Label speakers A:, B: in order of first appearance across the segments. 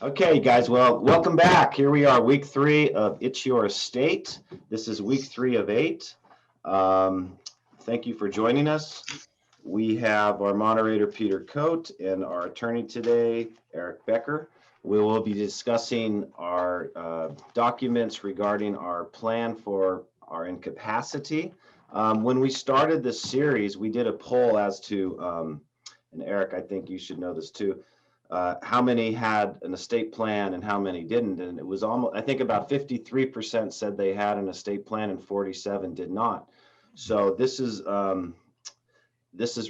A: Okay, guys, well, welcome back. Here we are, week 3 of It's Your Estate. This is week 3 of 8. Thank you for joining us. We have our moderator, Peter Kote, and our attorney today, Eric Becker. We will be discussing our documents regarding our plan for our incapacity. When we started this series, we did a poll as to, and Eric, I think you should know this too, how many had an estate plan and how many didn't. And it was almost, I think about 53% said they had an estate plan and 47 did not. So this is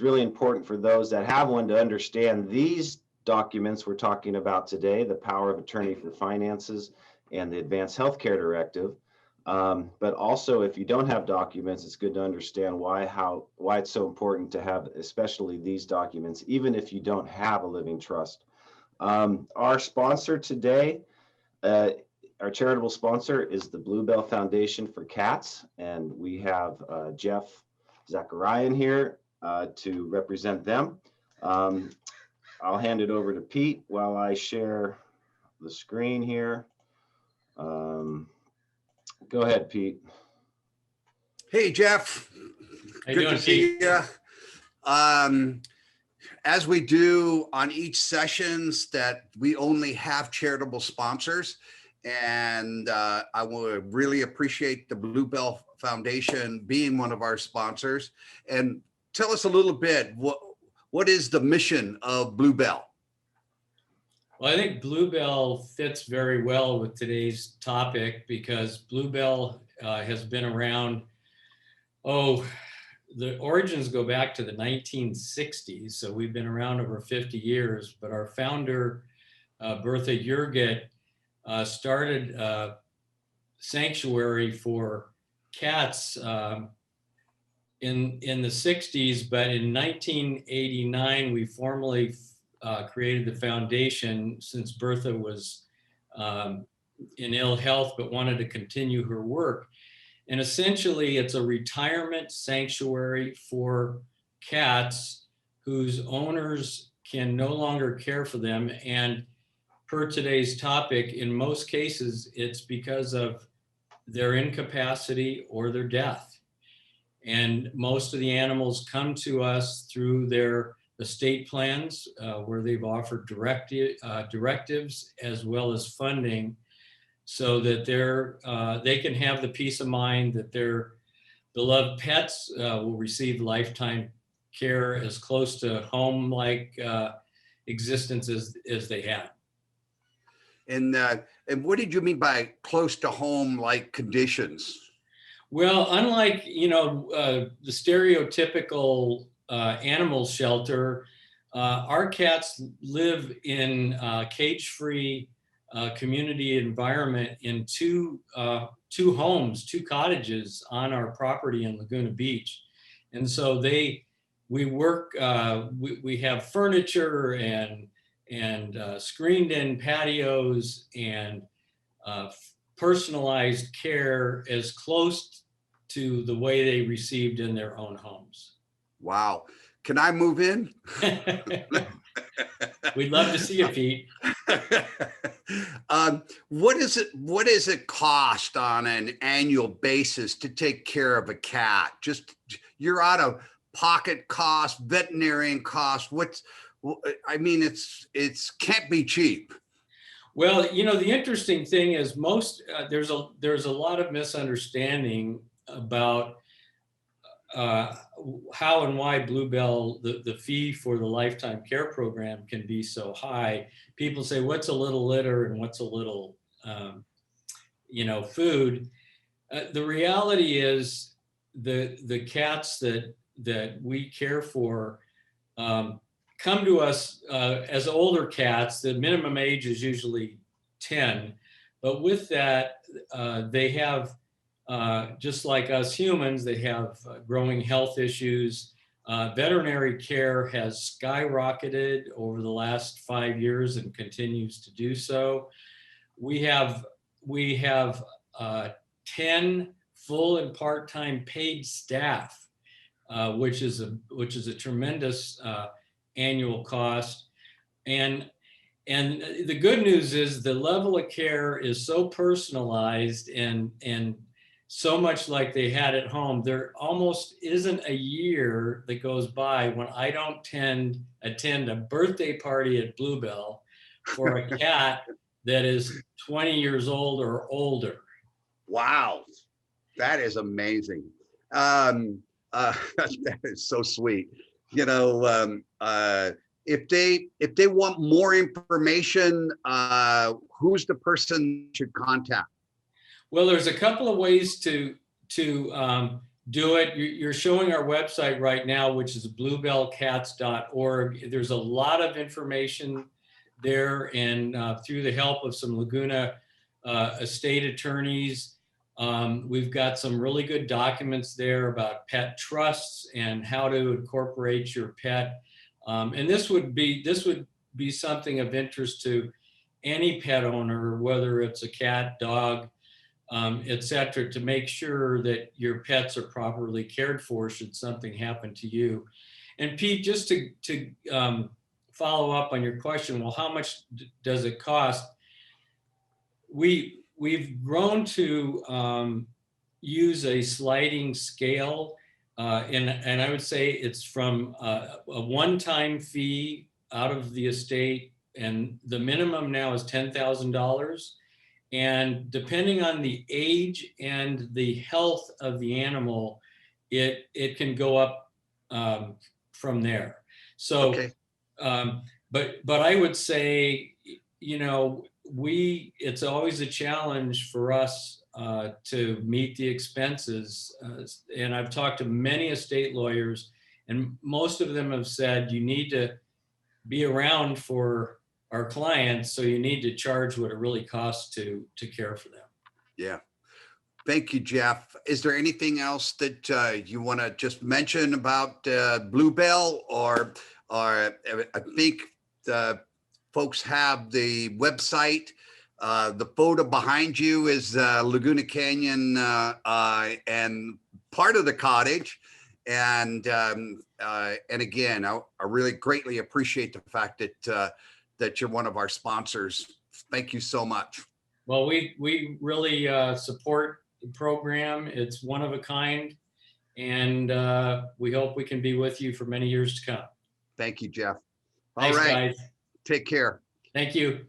A: really important for those that have one to understand these documents we're talking about today, the power of attorney for finances and the advanced healthcare directive. But also, if you don't have documents, it's good to understand why it's so important to have, especially these documents, even if you don't have a living trust. Our sponsor today, our charitable sponsor, is the Bluebell Foundation for Cats, and we have Jeff Zacharian here to represent them. I'll hand it over to Pete while I share the screen here. Go ahead, Pete.
B: Hey, Jeff.
C: How you doing,
B: to see you. As we do on each sessions, that we only have charitable sponsors, and I will really appreciate the Bluebell Foundation being one of our sponsors. And tell us a little bit, what is the mission of Bluebell?
C: Well, I think Bluebell fits very well with today's topic because Bluebell has been around, the origins go back to the 1960s, so we've been around over 50 years, but our founder, Bertha Jurget, started a sanctuary for cats in the 60s, but in 1989, we formally created the foundation since Bertha was in ill health but wanted to continue her work. And essentially, it's a retirement sanctuary for cats whose owners can no longer care for them. And per today's topic, in most cases, it's because of their incapacity or their death. And most of the animals come to us through their estate plans, where they've offered directives as well as funding, so that they can have the peace of mind that their beloved pets will receive lifetime care as close to home-like existence as they have.
B: And what did you mean by close to home-like conditions?
C: Well, unlike the stereotypical animal shelter, our cats live in cage-free community environment in two homes, 2 cottages on our property in Laguna Beach. And so we work, we have furniture and screened in patios and personalized care as close to the way they received in their own homes.
B: Wow. Can I move in?
C: We'd love to see you, Pete.
B: What does it cost on an annual basis to take care of a cat? Just your out of pocket cost, veterinarian cost. It's can't be cheap.
C: Well, the interesting thing is there's a lot of misunderstanding about how and why Bluebell, the fee for the lifetime care program can be so high. People say, what's a little litter and what's a little, food? The reality is the cats that we care for come to us as older cats. The minimum age is usually 10, but with that, they have, just like us humans, they have growing health issues. Veterinary care has skyrocketed over the last 5 years and continues to do so. We have 10 full and part-time paid staff, which is a tremendous annual cost. And And the good news is the level of care is so personalized and so much like they had at home. There almost isn't a year that goes by when I don't attend a birthday party at Bluebell for a cat that is 20 years old or older.
B: Wow, that is amazing. That is so sweet. You know, if they want more information, who's the person you should contact?
C: Well, there's a couple of ways to do it. You're showing our website right now, which is bluebellcats.org. There's a lot of information there, and through the help of some Laguna estate attorneys, we've got some really good documents there about pet trusts and how to incorporate your pet. And this would be something of interest to any pet owner, whether it's a cat, dog, et cetera, to make sure that your pets are properly cared for should something happen to you. And Pete, just to follow up on your question, well, how much does it cost? We've grown to use a sliding scale, and I would say it's from a one-time fee out of the estate, and the minimum now is $10,000. And depending on the age and the health of the animal, it can go up from there. So,
B: okay.
C: But I would say, you know, it's always a challenge for us to meet the expenses. And I've talked to many estate lawyers, and most of them have said you need to be around for our clients, so you need to charge what it really costs to care for them.
B: Yeah. Thank you, Jeff. Is there anything else that you want to just mention about Bluebell, or I think the folks have the website. The photo behind you is Laguna Canyon and part of the cottage. And again, I really greatly appreciate the fact that you're one of our sponsors. Thank you so much.
C: Well, we really support the program. It's one of a kind, and we hope we can be with you for many years to come.
B: Thank you, Jeff.
C: Thanks,
B: all right,
C: guys.
B: Take care.
C: Thank you.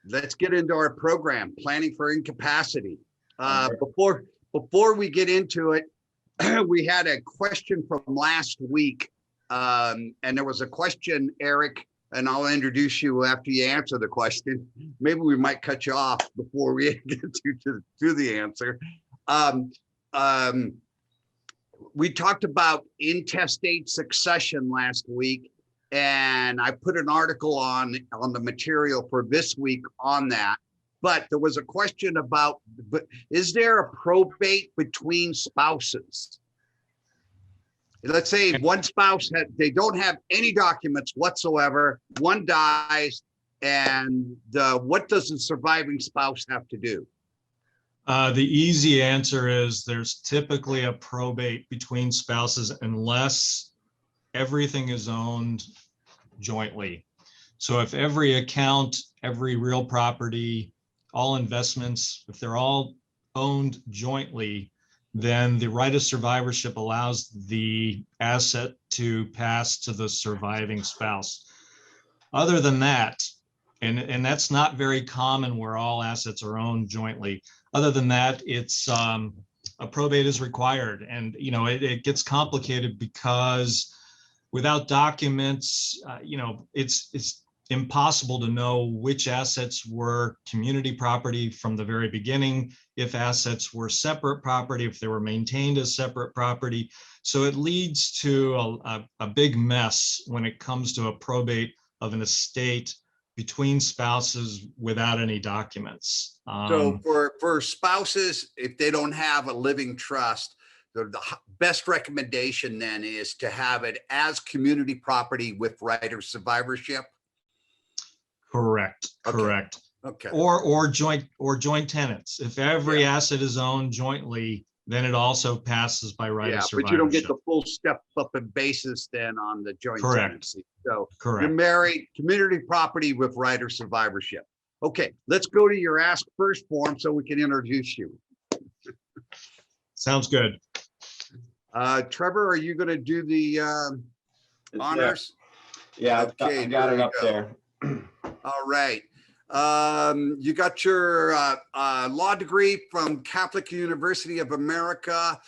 B: Let's get into our program, Planning for Incapacity. Before we get into it, we had a question from last week, and there was a question, Eric, and I'll introduce you after you answer the question. Maybe we might cut you off before we get to the answer. We talked about intestate succession last week, and I put an article on the material for this week on that. But there was a question about, is there a probate between spouses? Let's say one spouse, they don't have any documents whatsoever, one dies, and what does the surviving spouse have to do?
D: The easy answer is there's typically a probate between spouses unless everything is owned jointly. So if every account, every real property, all investments, if they're all owned jointly, then the right of survivorship allows the asset to pass to the surviving spouse. Other than that, and that's not very common where all assets are owned jointly. Other than that, it's a probate is required, and it gets complicated because without documents, it's impossible to know which assets were community property from the very beginning, if assets were separate property, if they were maintained as separate property. So it leads to a big mess when it comes to a probate of an estate between spouses without any documents.
B: So for spouses, if they don't have a living trust, the best recommendation then is to have it as community property with right of survivorship.
D: Correct.
B: Okay.
D: Or joint tenants. If every asset is owned jointly, then it also passes by right of
B: Yeah, but you don't get
D: survivorship.
B: the full step up in basis then on the joint
D: Correct.
B: tenancy. So
D: Correct.
B: you're married, community property with right of survivorship. Okay, let's go to your Ask First form so we can introduce you.
D: Sounds good.
B: Trevor, are you going to do the
A: It's
B: honors?
A: there. Yeah,
B: Okay,
A: I got
B: there
A: it
B: you
A: up
B: go.
A: there.
B: All right. You got your law degree from Catholic University of America,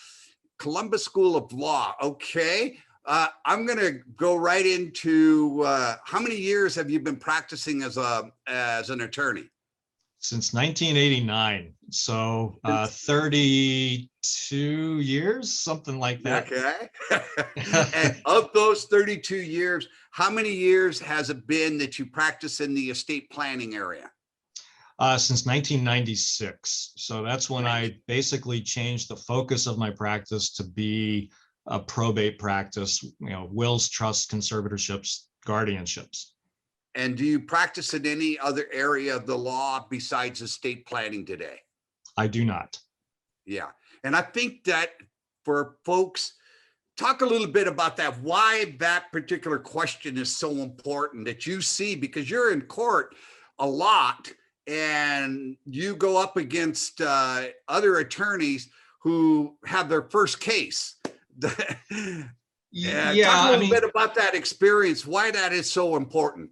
B: Columbus School of Law. Okay. I'm going to go right into how many years have you been practicing as an attorney?
D: Since 1989, so 32 years, something like that.
B: Okay. And of those 32 years, how many years has it been that you practice in the estate planning area?
D: Since 1996. So that's when I basically changed the focus of my practice to be a probate practice, wills, trusts, conservatorships, guardianships.
B: And do you practice in any other area of the law besides estate planning today?
D: I do not.
B: Yeah. And I think that for folks, talk a little bit about that, why that particular question is so important that you see, because you're in court a lot and you go up against other attorneys who have their first case.
D: Yeah,
B: talk a little bit about that experience, why that is so important.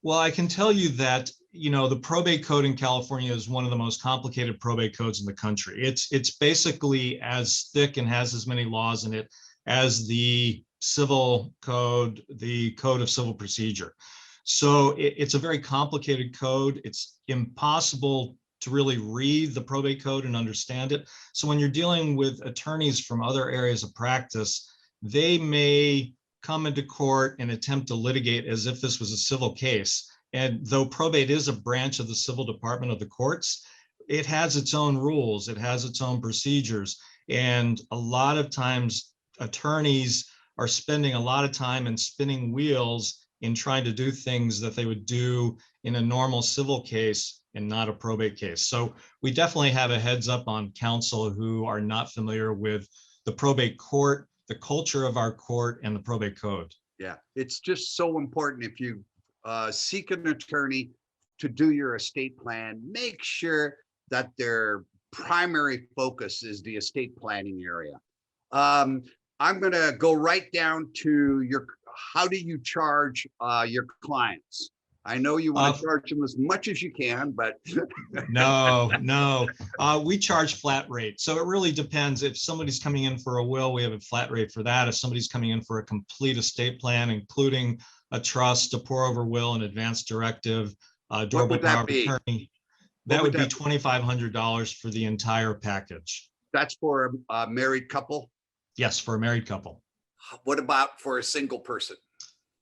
D: Well, I can tell you that, the probate code in California is one of the most complicated probate codes in the country. It's basically as thick and has as many laws in it as the civil code, the code of civil procedure. So it's a very complicated code. It's impossible to really read the probate code and understand it. So when you're dealing with attorneys from other areas of practice, they may come into court and attempt to litigate as if this was a civil case. And though probate is a branch of the civil department of the courts, it has its own rules, it has its own procedures. And a lot of times attorneys are spending a lot of time and spinning wheels in trying to do things that they would do in a normal civil case and not a probate case. So we definitely have a heads up on counsel who are not familiar with the probate court, the culture of our court, and the probate code.
B: Yeah, it's just so important if you seek an attorney to do your estate plan, make sure that their primary focus is the estate planning area. I'm going to go right down to how do you charge your clients? I know you want to charge them as much as you can, but
D: no. We charge flat rate. So it really depends. If somebody's coming in for a will, we have a flat rate for that. If somebody's coming in for a complete estate plan, including a trust, a pour over will, an advanced directive, durable power of attorney, that would be $2,500 for the entire package.
B: That's for a married couple?
D: Yes, for a married couple.
B: What about for a single person?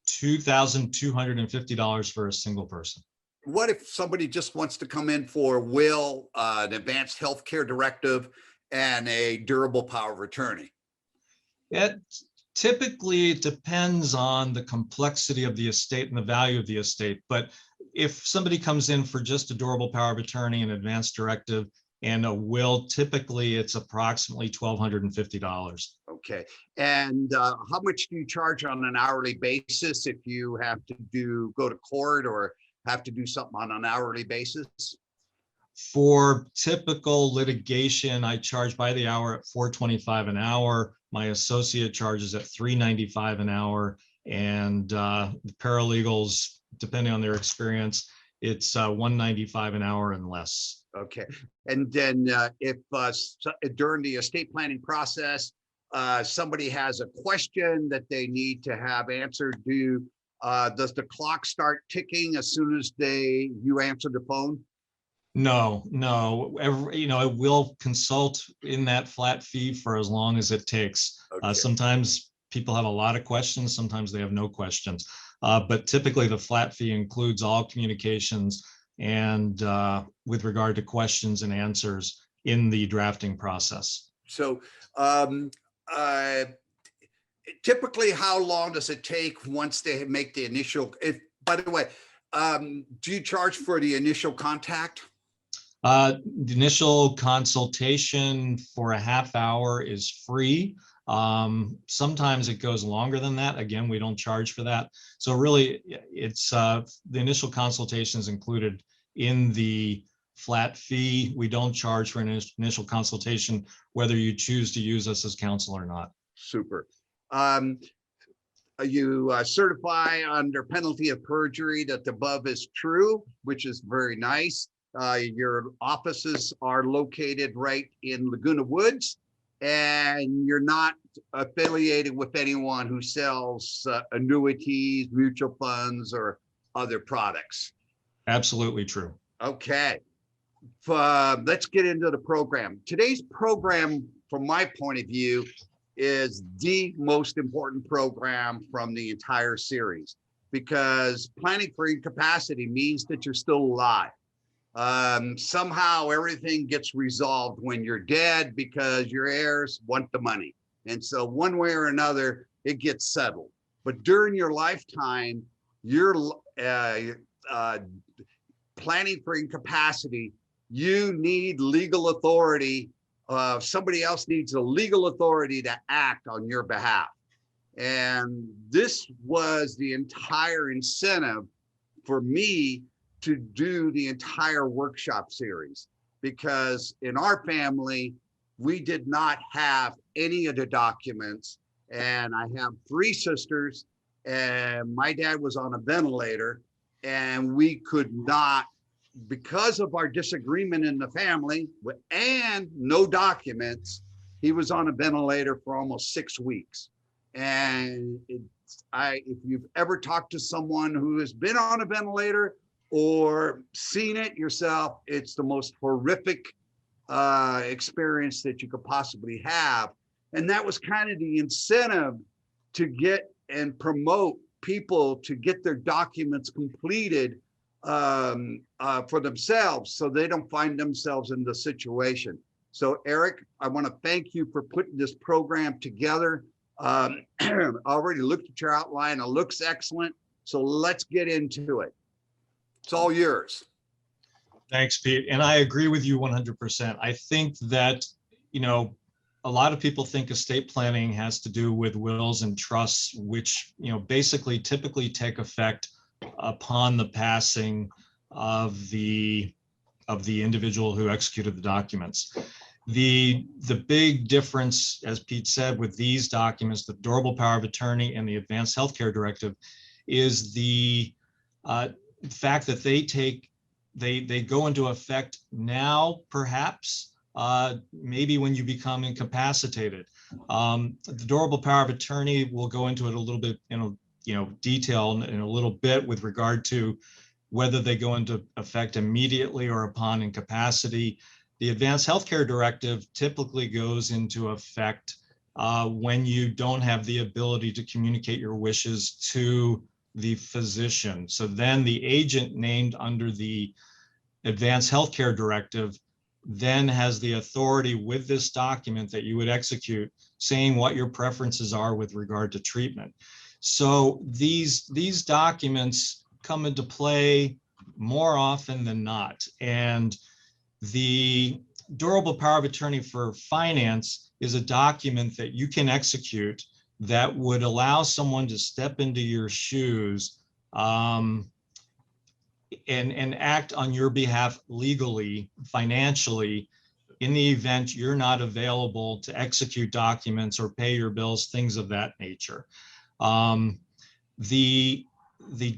D: $2,250 for a single person.
B: What if somebody just wants to come in for a will, an advanced healthcare directive, and a durable power of attorney?
D: Typically, it depends on the complexity of the estate and the value of the estate. But if somebody comes in for just a durable power of attorney, an advanced directive, and a will, typically it's approximately $1,250.
B: Okay. And how much do you charge on an hourly basis if you have to go to court or have to do something on an hourly basis?
D: For typical litigation, I charge by the hour at $4.25 an hour. My associate charges at $3.95 an hour. And the paralegals, depending on their experience, it's $1.95 an hour and less.
B: Okay. And then if during the estate planning process, somebody has a question that they need to have answered, does the clock start ticking as soon as you answer the phone?
D: No. It will consult in that flat fee for as long as it takes. Okay. Sometimes people have a lot of questions, sometimes they have no questions. But typically the flat fee includes all communications and with regard to questions and answers in the drafting process.
B: So typically, how long does it take once they make the initial, by the way, do you charge for the initial contact?
D: The initial consultation for a half hour is free. Sometimes it goes longer than that. Again, we don't charge for that. So really, it's the initial consultation is included in the flat fee. We don't charge for an initial consultation, whether you choose to use us as counsel or not.
B: Super. You certify under penalty of perjury that the above is true, which is very nice. Your offices are located right in Laguna Woods, and you're not affiliated with anyone who sells annuities, mutual funds, or other products.
D: Absolutely true.
B: Okay. Let's get into the program. Today's program, from my point of view, is the most important program from the entire series, because planning for incapacity means that you're still alive. Somehow everything gets resolved when you're dead because your heirs want the money. And so one way or another, it gets settled. But during your lifetime, you're planning for incapacity. You need legal authority. Somebody else needs a legal authority to act on your behalf. And this was the entire incentive for me to do the entire workshop series, because in our family, we did not have any of the documents. And I have 3 sisters, and my dad was on a ventilator, and we could not, because of our disagreement in the family and no documents, he was on a ventilator for almost 6 weeks. And if you've ever talked to someone who has been on a ventilator or seen it yourself, it's the most horrific experience that you could possibly have. And that was kind of the incentive to get and promote people to get their documents completed for themselves, so they don't find themselves in the situation. So Eric, I want to thank you for putting this program together. I already looked at your outline. It looks excellent. So let's get into it. It's all yours.
D: Thanks, Pete. And I agree with you 100%. I think that, a lot of people think estate planning has to do with wills and trusts, which, basically typically take effect upon the passing of the individual who executed the documents. The big difference, as Pete said, with these documents, the durable power of attorney and the advanced healthcare directive, is the fact that they go into effect now, perhaps, maybe when you become incapacitated. The durable power of attorney, we'll go into it a little bit in detail in a little bit with regard to whether they go into effect immediately or upon incapacity. The advanced healthcare directive typically goes into effect when you don't have the ability to communicate your wishes to the physician. So then the agent named under the advanced healthcare directive then has the authority with this document that you would execute, saying what your preferences are with regard to treatment. So these documents come into play more often than not. And the durable power of attorney for finance is a document that you can execute that would allow someone to step into your shoes and act on your behalf legally, financially, in the event you're not available to execute documents or pay your bills, things of that nature. The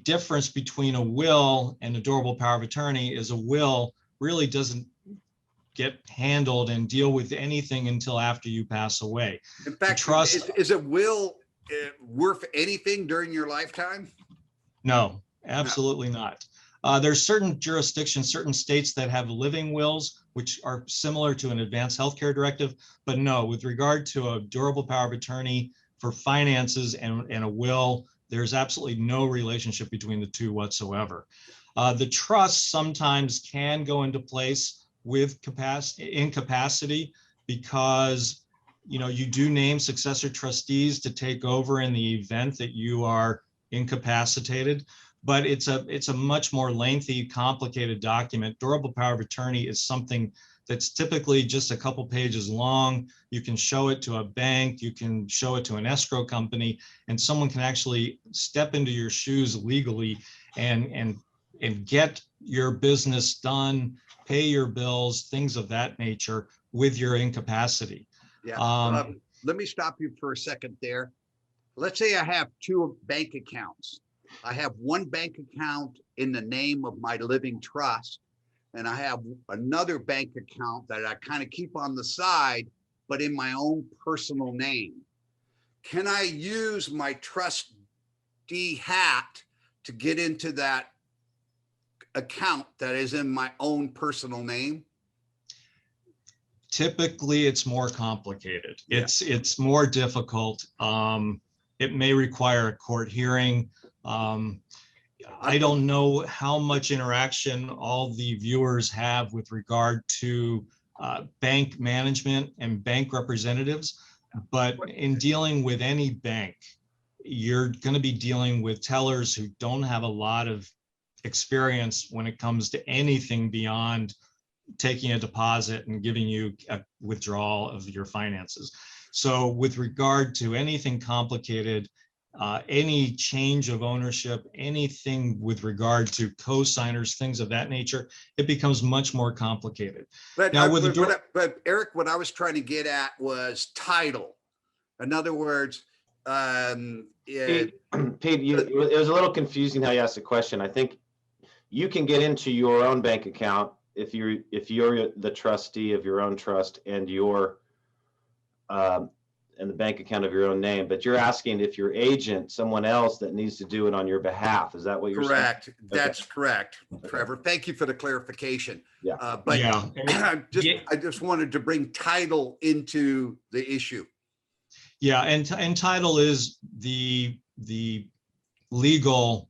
D: difference between a will and a durable power of attorney is a will really doesn't get handled and deal with anything until after you pass away.
B: In fact, trust, is a will worth anything during your lifetime?
D: No, absolutely not. There's certain jurisdictions, certain states that have living wills, which are similar to an advanced healthcare directive, but no, with regard to a durable power of attorney for finances and a will, there's absolutely no relationship between the two whatsoever. The trust sometimes can go into place with incapacity because you do name successor trustees to take over in the event that you are incapacitated. but it's a much more lengthy, complicated document. Durable power of attorney is something that's typically just a couple pages long. You can show it to a bank, you can show it to an escrow company, and someone can actually step into your shoes legally and get your business done, pay your bills, things of that nature with your incapacity.
B: Yeah. Let me stop you for a second there. Let's say I have two bank accounts. I have one bank account in the name of my living trust, and I have another bank account that I kind of keep on the side, but in my own personal name. Can I use my trustee hat to get into that account that is in my own personal name?
D: Typically, it's more complicated.
B: Yeah.
D: It's more difficult. It may require a court hearing. I don't know how much interaction all the viewers have with regard to bank management and bank representatives, but in dealing with any bank, you're going to be dealing with tellers who don't have a lot of experience when it comes to anything beyond taking a deposit and giving you a withdrawal of your finances. So with regard to anything complicated, any change of ownership, anything with regard to co-signers, things of that nature, it becomes much more complicated.
B: But,
D: Now,
B: but Eric, what I was trying to get at was title. In other words,
A: Pete, it was a little confusing how you asked the question. I think you can get into your own bank account if you're the trustee of your own trust and your and the bank account of your own name, but you're asking if your agent, someone else that needs to do it on your behalf. Is that what you're saying?
B: Correct. That's correct, Trevor. Thank you for the clarification.
A: Yeah.
B: But
D: yeah,
B: I just wanted to bring title into the issue.
D: yeah, and title is the legal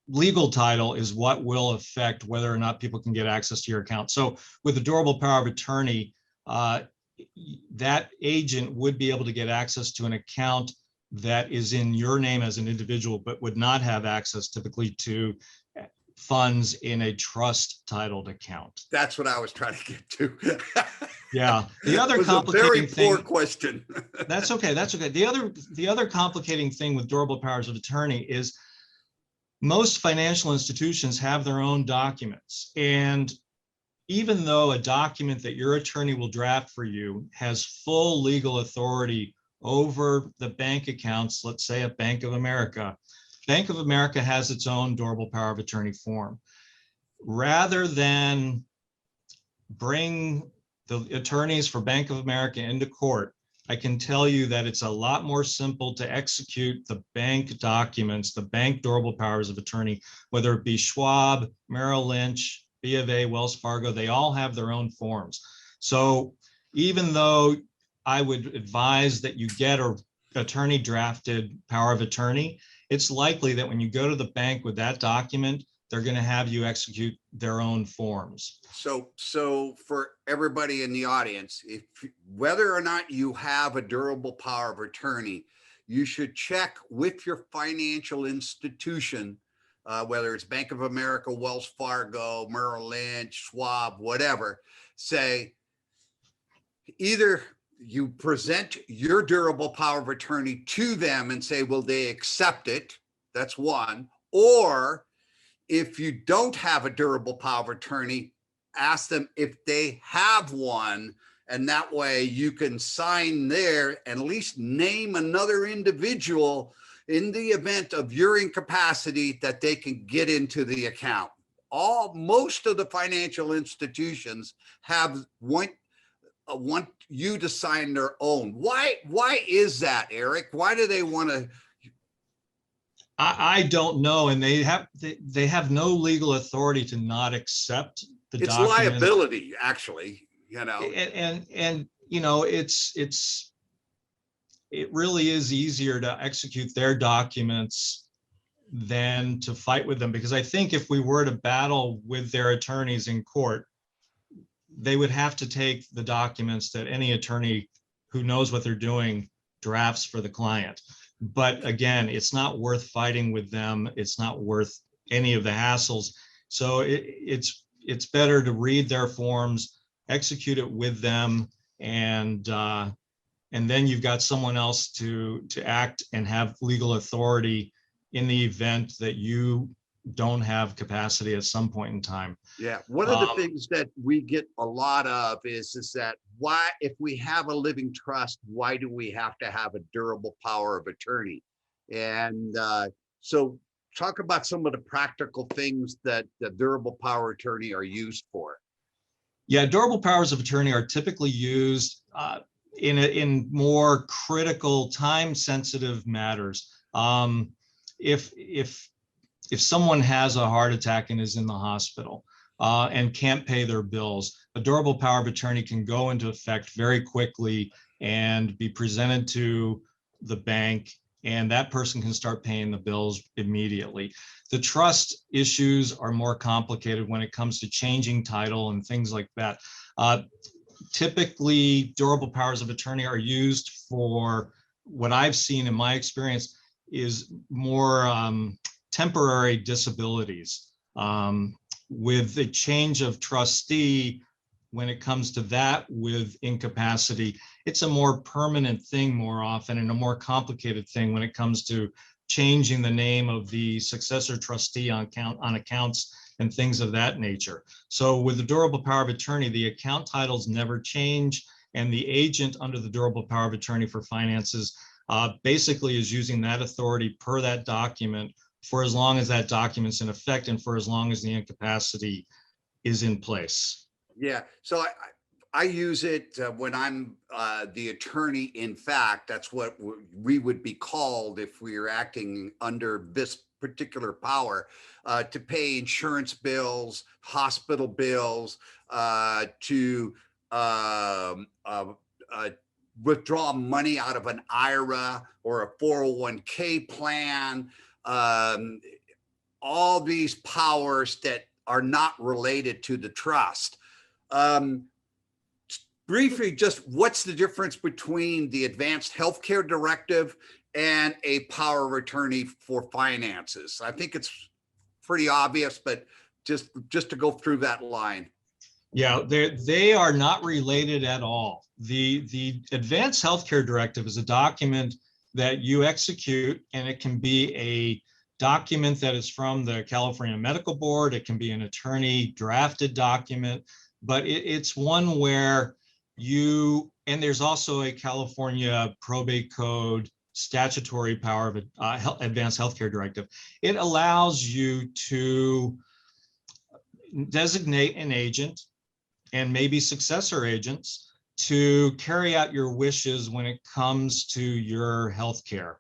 D: legal title is what will affect whether or not people can get access to your account. So with the durable power of attorney, that agent would be able to get access to an account that is in your name as an individual, but would not have access typically to funds in a trust titled account.
B: That's what I was trying to get to.
D: Yeah. The other
B: it was
D: complicating
B: a very poor
D: thing,
B: question.
D: That's okay. That's okay. The other complicating thing with durable powers of attorney is most financial institutions have their own documents, and even though a document that your attorney will draft for you has full legal authority over the bank accounts, let's say at Bank of America has its own durable power of attorney form. Rather than bring the attorneys for Bank of America into court, I can tell you that it's a lot more simple to execute the bank documents, the bank durable powers of attorney, whether it be Schwab, Merrill Lynch, B of A, Wells Fargo, they all have their own forms. So even though I would advise that you get an attorney drafted power of attorney, it's likely that when you go to the bank with that document, they're going to have you execute their own forms.
B: So for everybody in the audience, if whether or not you have a durable power of attorney, you should check with your financial institution, whether it's Bank of America, Wells Fargo, Merrill Lynch, Schwab, whatever. Say either you present your durable power of attorney to them and say, will they accept it? That's one. Or if you don't have a durable power of attorney, ask them if they have one, and that way you can sign there and at least name another individual in the event of your incapacity that they can get into the account. Most of the financial institutions want you to sign their own. Why is that, Eric? Why do they want to?
D: I don't know, and they have no legal authority to not accept the document.
B: It's liability, actually, you know.
D: And you know, it really is easier to execute their documents than to fight with them, because I think if we were to battle with their attorneys in court, they would have to take the documents that any attorney who knows what they're doing drafts for the client. But again, it's not worth fighting with them. It's not worth any of the hassles. So it's better to read their forms, execute it with them, and then you've got someone else to act and have legal authority in the event that you don't have capacity at some point in time.
B: Yeah, one of the things that we get a lot of is that why, if we have a living trust, why do we have to have a durable power of attorney? And so talk about some of the practical things that the durable power of attorney are used for.
D: Yeah, durable powers of attorney are typically used in more critical, time-sensitive matters. If someone has a heart attack and is in the hospital and can't pay their bills, a durable power of attorney can go into effect very quickly and be presented to the bank, and that person can start paying the bills immediately. The trust issues are more complicated when it comes to changing title and things like that. Typically, durable powers of attorney are used for what I've seen in my experience is more temporary disabilities. With the change of trustee, when it comes to that with incapacity, it's a more permanent thing more often and a more complicated thing when it comes to changing the name of the successor trustee on accounts and things of that nature. So with the durable power of attorney, the account titles never change, and the agent under the durable power of attorney for finances basically is using that authority per that document for as long as that document's in effect and for as long as the incapacity is in place.
B: Yeah, so I use it when I'm the attorney. In fact, that's what we would be called if we were acting under this particular power, to pay insurance bills, hospital bills, to withdraw money out of an IRA or a 401k plan. All these powers that are not related to the trust. Briefly, just what's the difference between the Advanced Healthcare Directive and a power of attorney for finances? I think it's pretty obvious, but just to go through that line.
D: Yeah, they are not related at all. The Advanced Healthcare Directive is a document that you execute, and it can be a document that is from the California Medical Board. It can be an attorney drafted document, but it's one where and there's also a California probate code statutory power of Advanced Healthcare Directive. It allows you to designate an agent and maybe successor agents to carry out your wishes when it comes to your healthcare,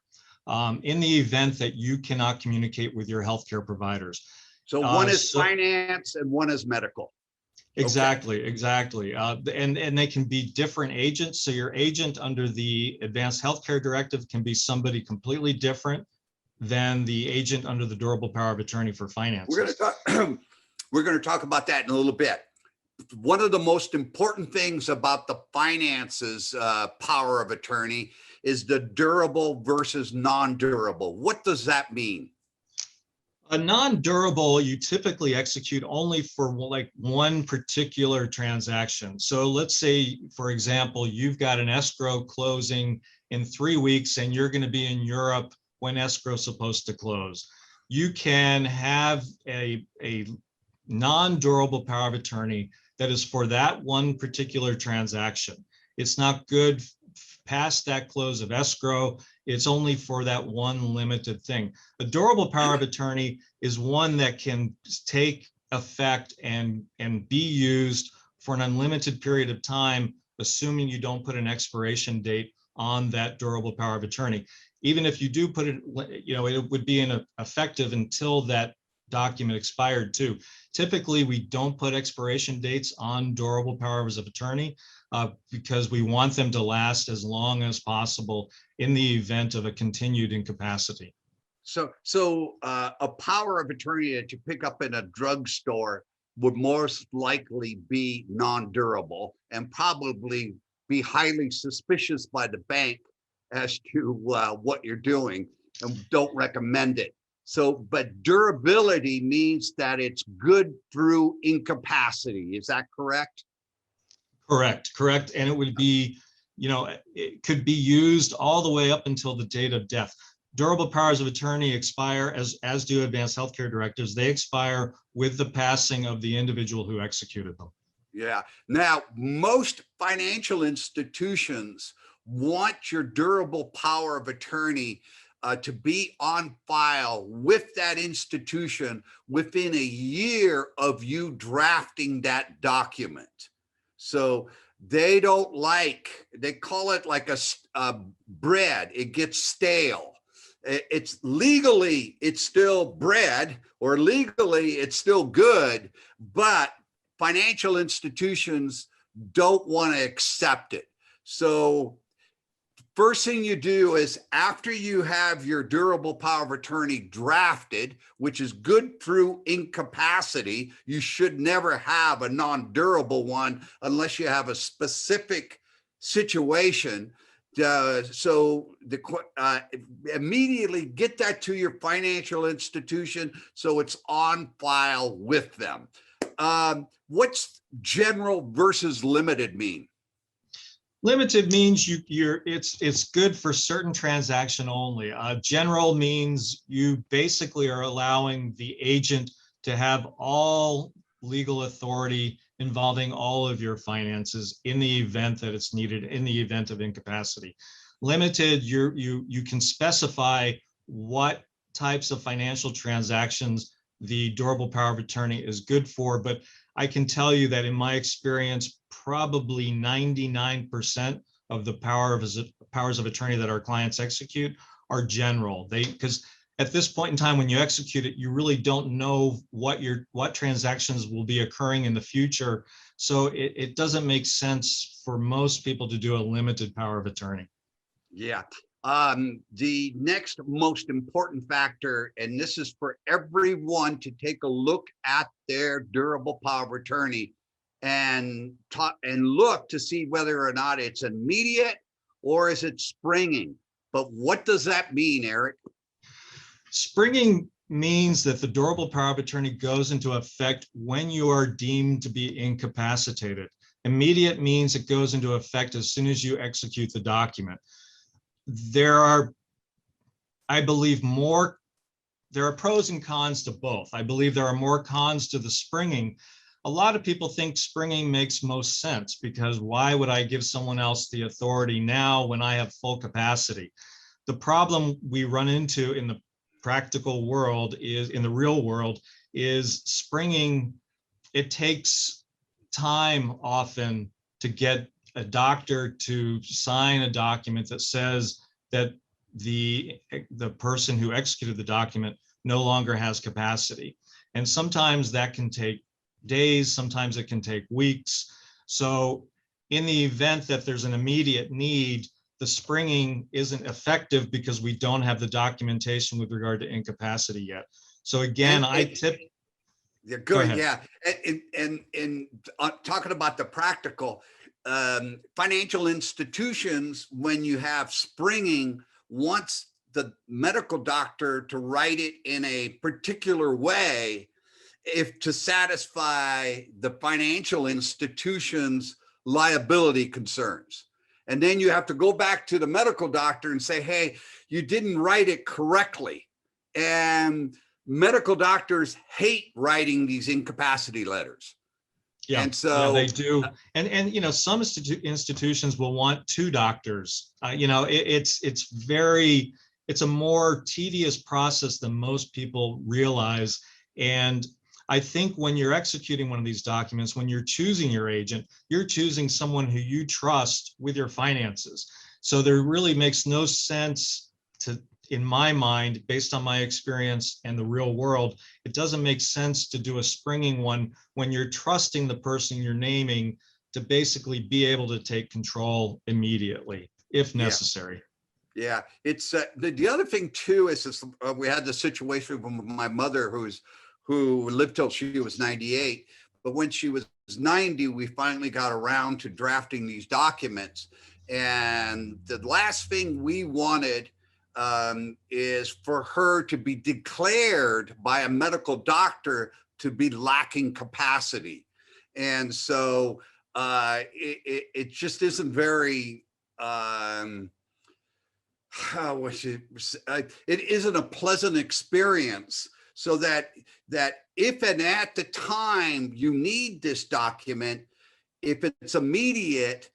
D: in the event that you cannot communicate with your healthcare providers.
B: So one is finance and one is medical.
D: Exactly, okay. Exactly. And they can be different agents. So your agent under the Advanced Healthcare Directive can be somebody completely different than the agent under the durable power of attorney for finances.
B: We're going to talk about that in a little bit. One of the most important things about the finances power of attorney is the durable versus non-durable. What does that mean?
D: A non-durable, you typically execute only for like one particular transaction. So let's say, for example, you've got an escrow closing in 3 weeks and you're going to be in Europe when escrow is supposed to close. You can have a non-durable power of attorney that is for that one particular transaction. It's not good past that close of escrow. It's only for that one limited thing. A durable power of attorney is one that can take effect and be used for an unlimited period of time, assuming you don't put an expiration date on that durable power of attorney. Even if you do put it, it would be effective until that document expired too. Typically, we don't put expiration dates on durable powers of attorney because we want them to last as long as possible in the event of a continued incapacity.
B: So a power of attorney that you pick up in a drugstore would most likely be non-durable and probably be highly suspicious by the bank as to what you're doing and don't recommend it. So, but durability means that it's good through incapacity. Is that correct?
D: Correct. And it would be, it could be used all the way up until the date of death. Durable powers of attorney expire, as do advanced healthcare directives. They expire with the passing of the individual who executed them.
B: Yeah. Now, most financial institutions want your durable power of attorney to be on file with that institution within a year of you drafting that document. So they don't they call it like a bread. It gets stale. It's legally, it's still bread, or legally it's still good, but financial institutions don't want to accept it. So first thing you do is, after you have your durable power of attorney drafted, which is good through incapacity, you should never have a non-durable one unless you have a specific situation. So immediately get that to your financial institution so it's on file with them. What's general versus limited mean?
D: Limited means it's good for certain transaction only. General means you basically are allowing the agent to have all legal authority involving all of your finances in the event that it's needed, in the event of incapacity. Limited, you can specify what types of financial transactions the durable power of attorney is good for, but I can tell you that in my experience, probably 99% of the powers of attorney that our clients execute are general. Because at this point in time, when you execute it, you really don't know what transactions will be occurring in the future. So it doesn't make sense for most people to do a limited power of attorney.
B: Yeah. The next most important factor, and this is for everyone to take a look at their durable power of attorney and look to see whether or not it's immediate or is it springing. But what does that mean, Eric?
D: Springing means that the durable power of attorney goes into effect when you are deemed to be incapacitated. Immediate means it goes into effect as soon as you execute the document. There are, I believe, there are pros and cons to both. I believe there are more cons to the springing. A lot of people think springing makes most sense, because why would I give someone else the authority now when I have full capacity? The problem we run into in the practical world in the real world is springing. It takes time often to get a doctor to sign a document that says that the person who executed the document no longer has capacity. And sometimes that can take days, sometimes it can take weeks. So in the event that there's an immediate need, the springing isn't effective because we don't have the documentation with regard to incapacity yet. So again,
B: Yeah, good. Yeah. And talking about the practical, financial institutions, when you have springing, wants the medical doctor to write it in a particular way to satisfy the financial institution's liability concerns. And then you have to go back to the medical doctor and say, hey, you didn't write it correctly. And medical doctors hate writing these incapacity letters.
D: Yeah,
B: and so
D: they do. And some institutions will want two doctors. It's a more tedious process than most people realize. And I think when you're executing one of these documents, when you're choosing your agent, you're choosing someone who you trust with your finances. So there really makes no sense in my mind, based on my experience and the real world, it doesn't make sense to do a springing one when you're trusting the person you're naming to basically be able to take control immediately, if necessary.
B: Yeah, it's the other thing too is this, we had the situation with my mother who lived till she was 98, but when she was 90, we finally got around to drafting these documents. And the last thing we wanted is for her to be declared by a medical doctor to be lacking capacity. And so it just isn't very, it isn't a pleasant experience. So that if and at the time you need this document, if it's immediate,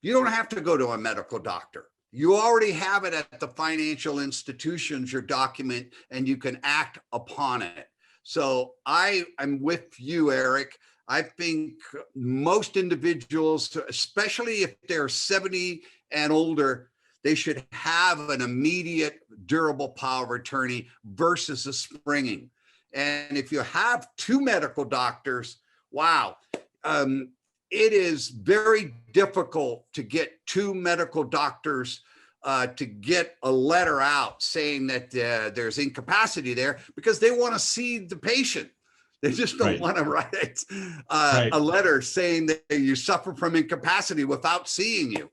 B: you don't have to go to a medical doctor. You already have it at the financial institutions, your document, and you can act upon it. So I'm with you, Eric. I think most individuals, especially if they're 70 and older, they should have an immediate durable power of attorney versus a springing. And if you have two medical doctors, wow, it is very difficult to get two medical doctors to get a letter out saying that there's incapacity there, because they want to see the patient. They just don't want to write a letter saying that you suffer from incapacity without seeing you.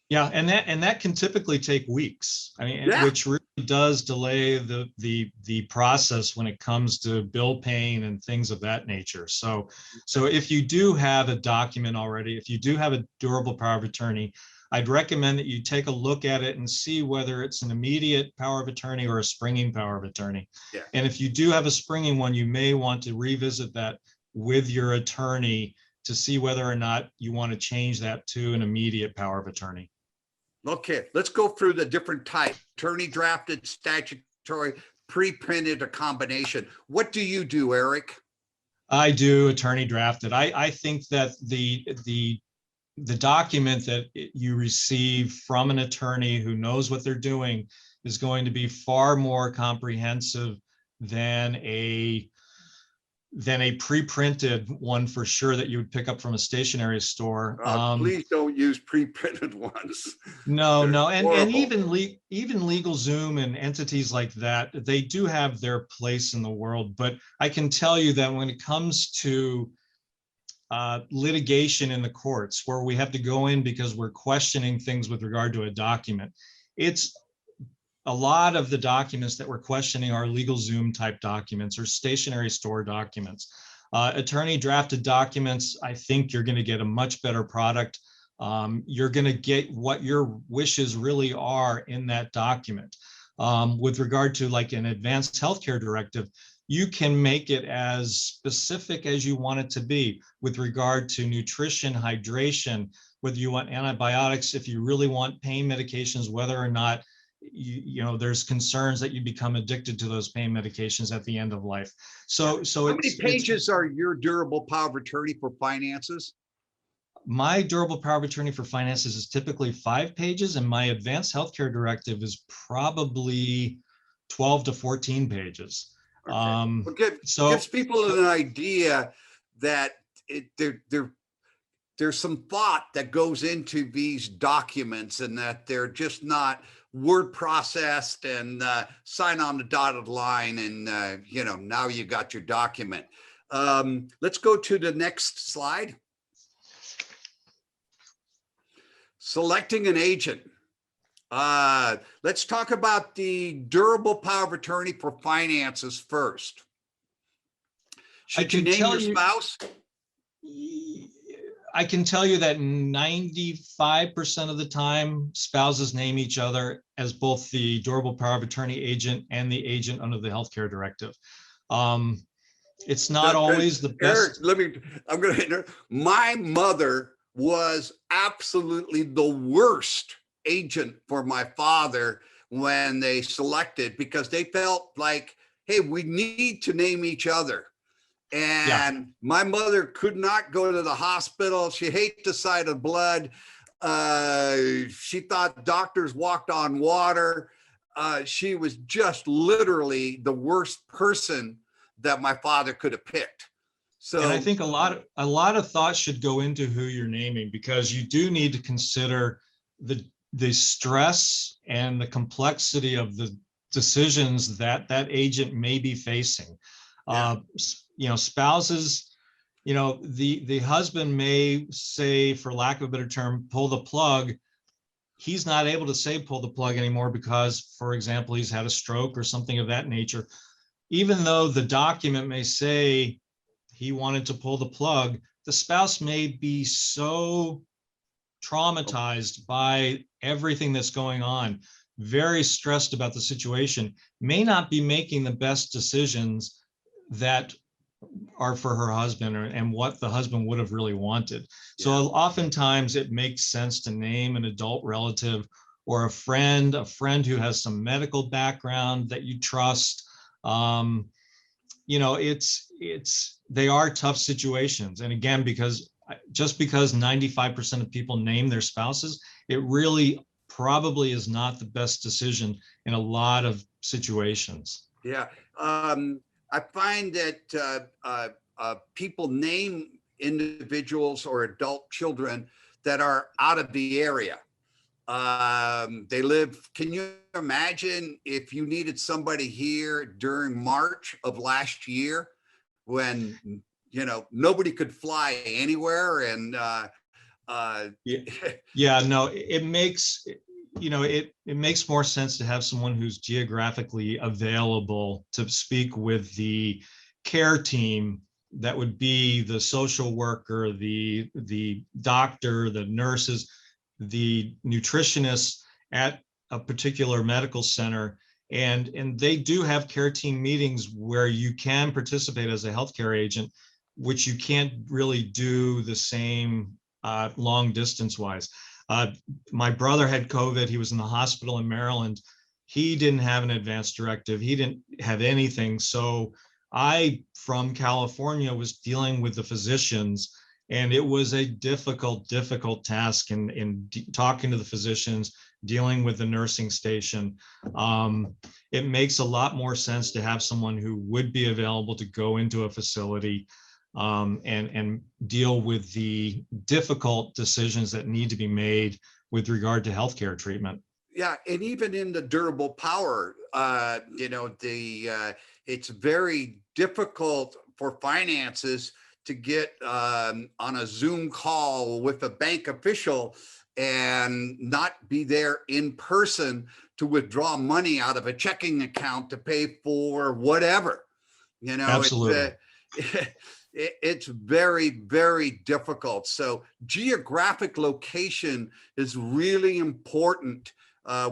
D: Yeah, and that can typically take weeks. I mean, which really does delay the process when it comes to bill paying and things of that nature. So if you do have a document already, if you do have a durable power of attorney, I'd recommend that you take a look at it and see whether it's an immediate power of attorney or a springing power of attorney. Yeah. And if you do have a springing one, you may want to revisit that with your attorney to see whether or not you want to change that to an immediate power of attorney.
B: Okay, let's go through the different types: attorney drafted, statutory, pre-printed, a combination. What do you do, Eric?
D: I do attorney drafted. I think that the document that you receive from an attorney who knows what they're doing is going to be far more comprehensive than a pre-printed one, for sure, that you would pick up from a stationery store.
B: Please don't use pre-printed ones.
D: No, and even LegalZoom and entities like that, they do have their place in the world. But I can tell you that when it comes to litigation in the courts, where we have to go in because we're questioning things with regard to a document, it's a lot of the documents that we're questioning are LegalZoom type documents or stationery store documents. Attorney drafted documents, I think you're going to get a much better product. You're going to get what your wishes really are in that document. With regard to like an advanced healthcare directive, you can make it as specific as you want it to be with regard to nutrition, hydration, whether you want antibiotics, if you really want pain medications, whether or not you know there's concerns that you become addicted to those pain medications at the end of life. So
B: how many pages are your durable power of attorney for finances?
D: My durable power of attorney for finances is typically 5 pages, and my advanced healthcare directive is probably 12 to 14 pages.
B: Okay. Well, gives people an idea that there's some thought that goes into these documents, and that they're just not word processed and sign on the dotted line and you know, now you got your document. Let's go to the next slide. Selecting an agent. Let's talk about the durable power of attorney for finances first. Should you name your spouse?
D: I can tell you that 95% of the time, spouses name each other as both the durable power of attorney agent and the agent under the healthcare directive. It's not always the best.
B: Eric, I'm going to interrupt. My mother was absolutely the worst agent for my father when they selected, because they felt like, hey, we need to name each other. And my mother could not go to the hospital. She hated the sight of blood. She thought doctors walked on water. She was just literally the worst person that my father could have picked. So,
D: and I think a lot of thought should go into who you're naming, because you do need to consider the stress and the complexity of the decisions that agent may be facing. You know, spouses, you know, the husband may say, for lack of a better term, pull the plug he's not able to say pull the plug anymore because, for example, he's had a stroke or something of that nature. Even though the document may say he wanted to pull the plug, the spouse may be so traumatized by everything that's going on, very stressed about the situation, may not be making the best decisions that are for her husband and what the husband would have really wanted.
B: Yeah.
D: So oftentimes it makes sense to name an adult relative or a friend who has some medical background that you trust. You know, they are tough situations. And again, because 95% of people name their spouses, it really probably is not the best decision in a lot of situations.
B: Yeah. I find that people name individuals or adult children that are out of the area. They live, can you imagine if you needed somebody here during March of last year when, you know, nobody could fly anywhere and
D: yeah, no, it makes, you know, it makes more sense to have someone who's geographically available to speak with the care team. That would be the social worker, the doctor, the nurses, the nutritionists at a particular medical center. And they do have care team meetings where you can participate as a healthcare agent, which you can't really do the same long distance wise. My brother had COVID. He was in the hospital in Maryland. He didn't have an advance directive. He didn't have anything. So I, from California, was dealing with the physicians, and it was a difficult task in talking to the physicians, dealing with the nursing station. It makes a lot more sense to have someone who would be available to go into a facility and deal with the difficult decisions that need to be made with regard to healthcare treatment.
B: Yeah, and even in the durable power, you know, it's very difficult for finances to get on a Zoom call with a bank official and not be there in person to withdraw money out of a checking account to pay for whatever. You know,
D: absolutely.
B: It's very, very difficult. So geographic location is really important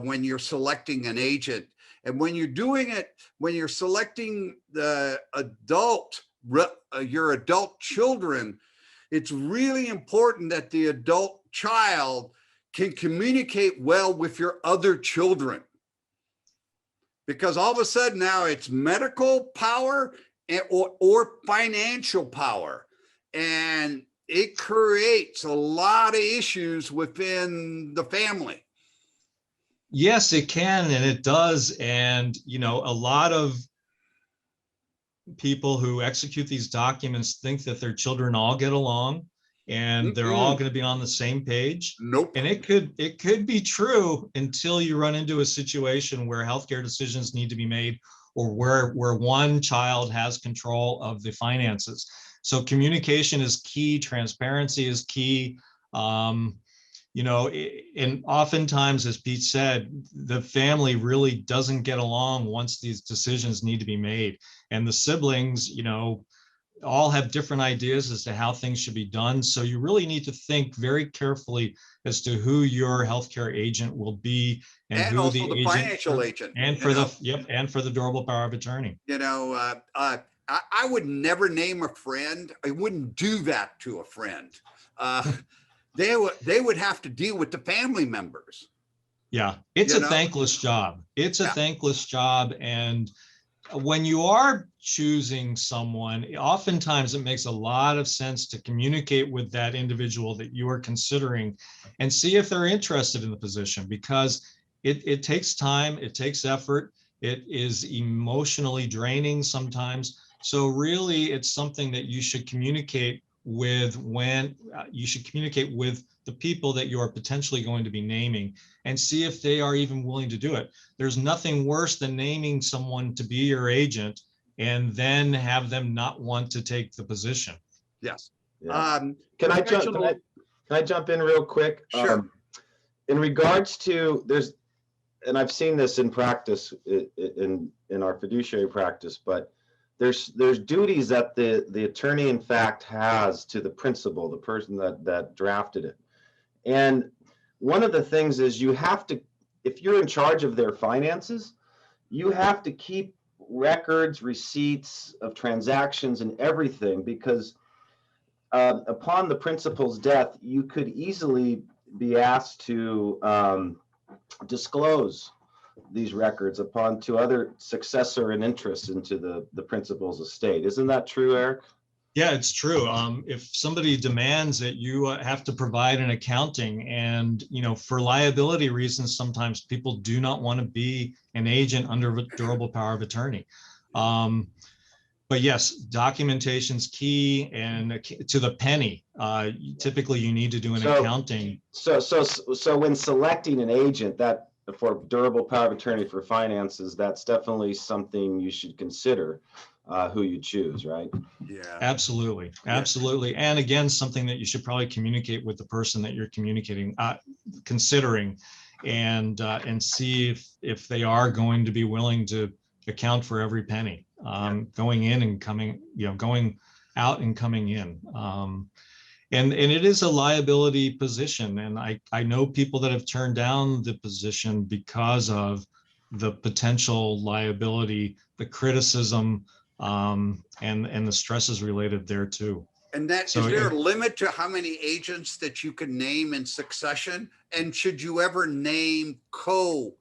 B: when you're selecting an agent. And when you're doing it, when you're selecting the your adult children, it's really important that the adult child can communicate well with your other children. Because all of a sudden now it's medical power or financial power. And it creates a lot of issues within the family.
D: Yes, it can, and it does. And, you know, a lot of people who execute these documents think that their children all get along and they're all going to be on the same page.
B: Nope.
D: And it could be true until you run into a situation where healthcare decisions need to be made, or where one child has control of the finances. So communication is key, transparency is key. You know, and oftentimes, as Pete said, the family really doesn't get along once these decisions need to be made. And the siblings, you know, all have different ideas as to how things should be done. So you really need to think very carefully as to who your healthcare agent will be, and who
B: also
D: the
B: financial agent,
D: and for and for the durable power of attorney.
B: You know, I would never name a friend. I wouldn't do that to a friend. They would have to deal with the family members.
D: Yeah, it's a thankless job. It's a thankless job. And when you are choosing someone, oftentimes it makes a lot of sense to communicate with that individual that you are considering and see if they're interested in the position, because it takes time, it takes effort, it is emotionally draining sometimes. So really, it's something that you should communicate with the people that you are potentially going to be naming, and see if they are even willing to do it. There's nothing worse than naming someone to be your agent and then have them not want to take the position.
B: Yes.
A: Yeah. Can I jump in real quick?
B: Sure.
A: in regards to, and I've seen this in practice in our fiduciary practice, but there's duties that the attorney in fact has to the principal, the person that drafted it. And one of the things is you have to, if you're in charge of their finances, you have to keep records, receipts of transactions and everything, because upon the principal's death, you could easily be asked to disclose these records to other successor and interests into the principal's estate. Isn't that true, Eric?
D: Yeah, it's true. If somebody demands it, you have to provide an accounting, and for liability reasons, sometimes people do not want to be an agent under a durable power of attorney. But yes, documentation's key, and to the penny. Typically, you need to do an accounting.
A: So when selecting an agent that for durable power of attorney for finances, that's definitely something you should consider. Who you choose, right?
B: Yeah,
D: absolutely. And again, something that you should probably communicate with the person that you're considering, and see if they are going to be willing to account for every penny, going in and coming, going out and coming in. And it is a liability position, and I know people that have turned down the position because of the potential liability, the criticism, and the stresses related there too.
B: And is there a limit to how many agents that you can name in succession? And should you ever name co-agents?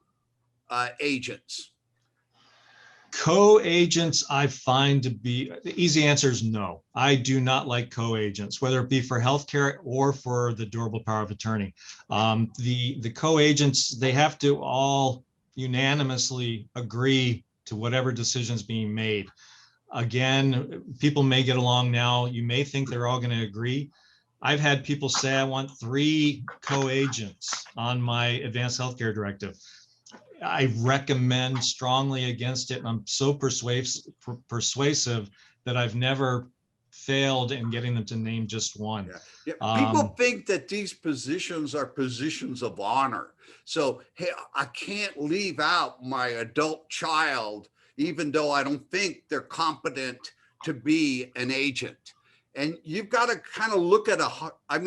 D: Co-agents, I find to be, the easy answer is no. I do not like co-agents, whether it be for healthcare or for the durable power of attorney. The co-agents, they have to all unanimously agree to whatever decision's being made. Again, people may get along now. You may think they're all going to agree. I've had people say, I want 3 co-agents on my advanced healthcare directive. I recommend strongly against it, and I'm so persuasive that I've never failed in getting them to name just one.
B: Yeah. People think that these positions are positions of honor. So, hey, I can't leave out my adult child, even though I don't think they're competent to be an agent. And you've got to kind of look at I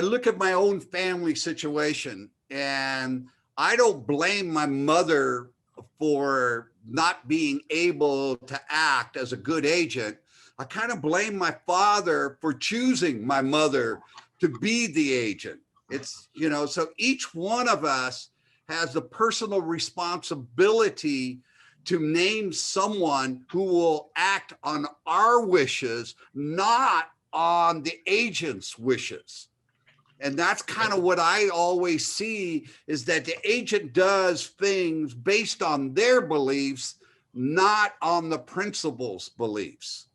B: look at my own family situation, and I don't blame my mother for not being able to act as a good agent. I kind of blame my father for choosing my mother to be the agent. It's, so each one of us has the personal responsibility to name someone who will act on our wishes, not on the agent's wishes. And that's kind of what I always see, is that the agent does things based on their beliefs, not on the principal's beliefs.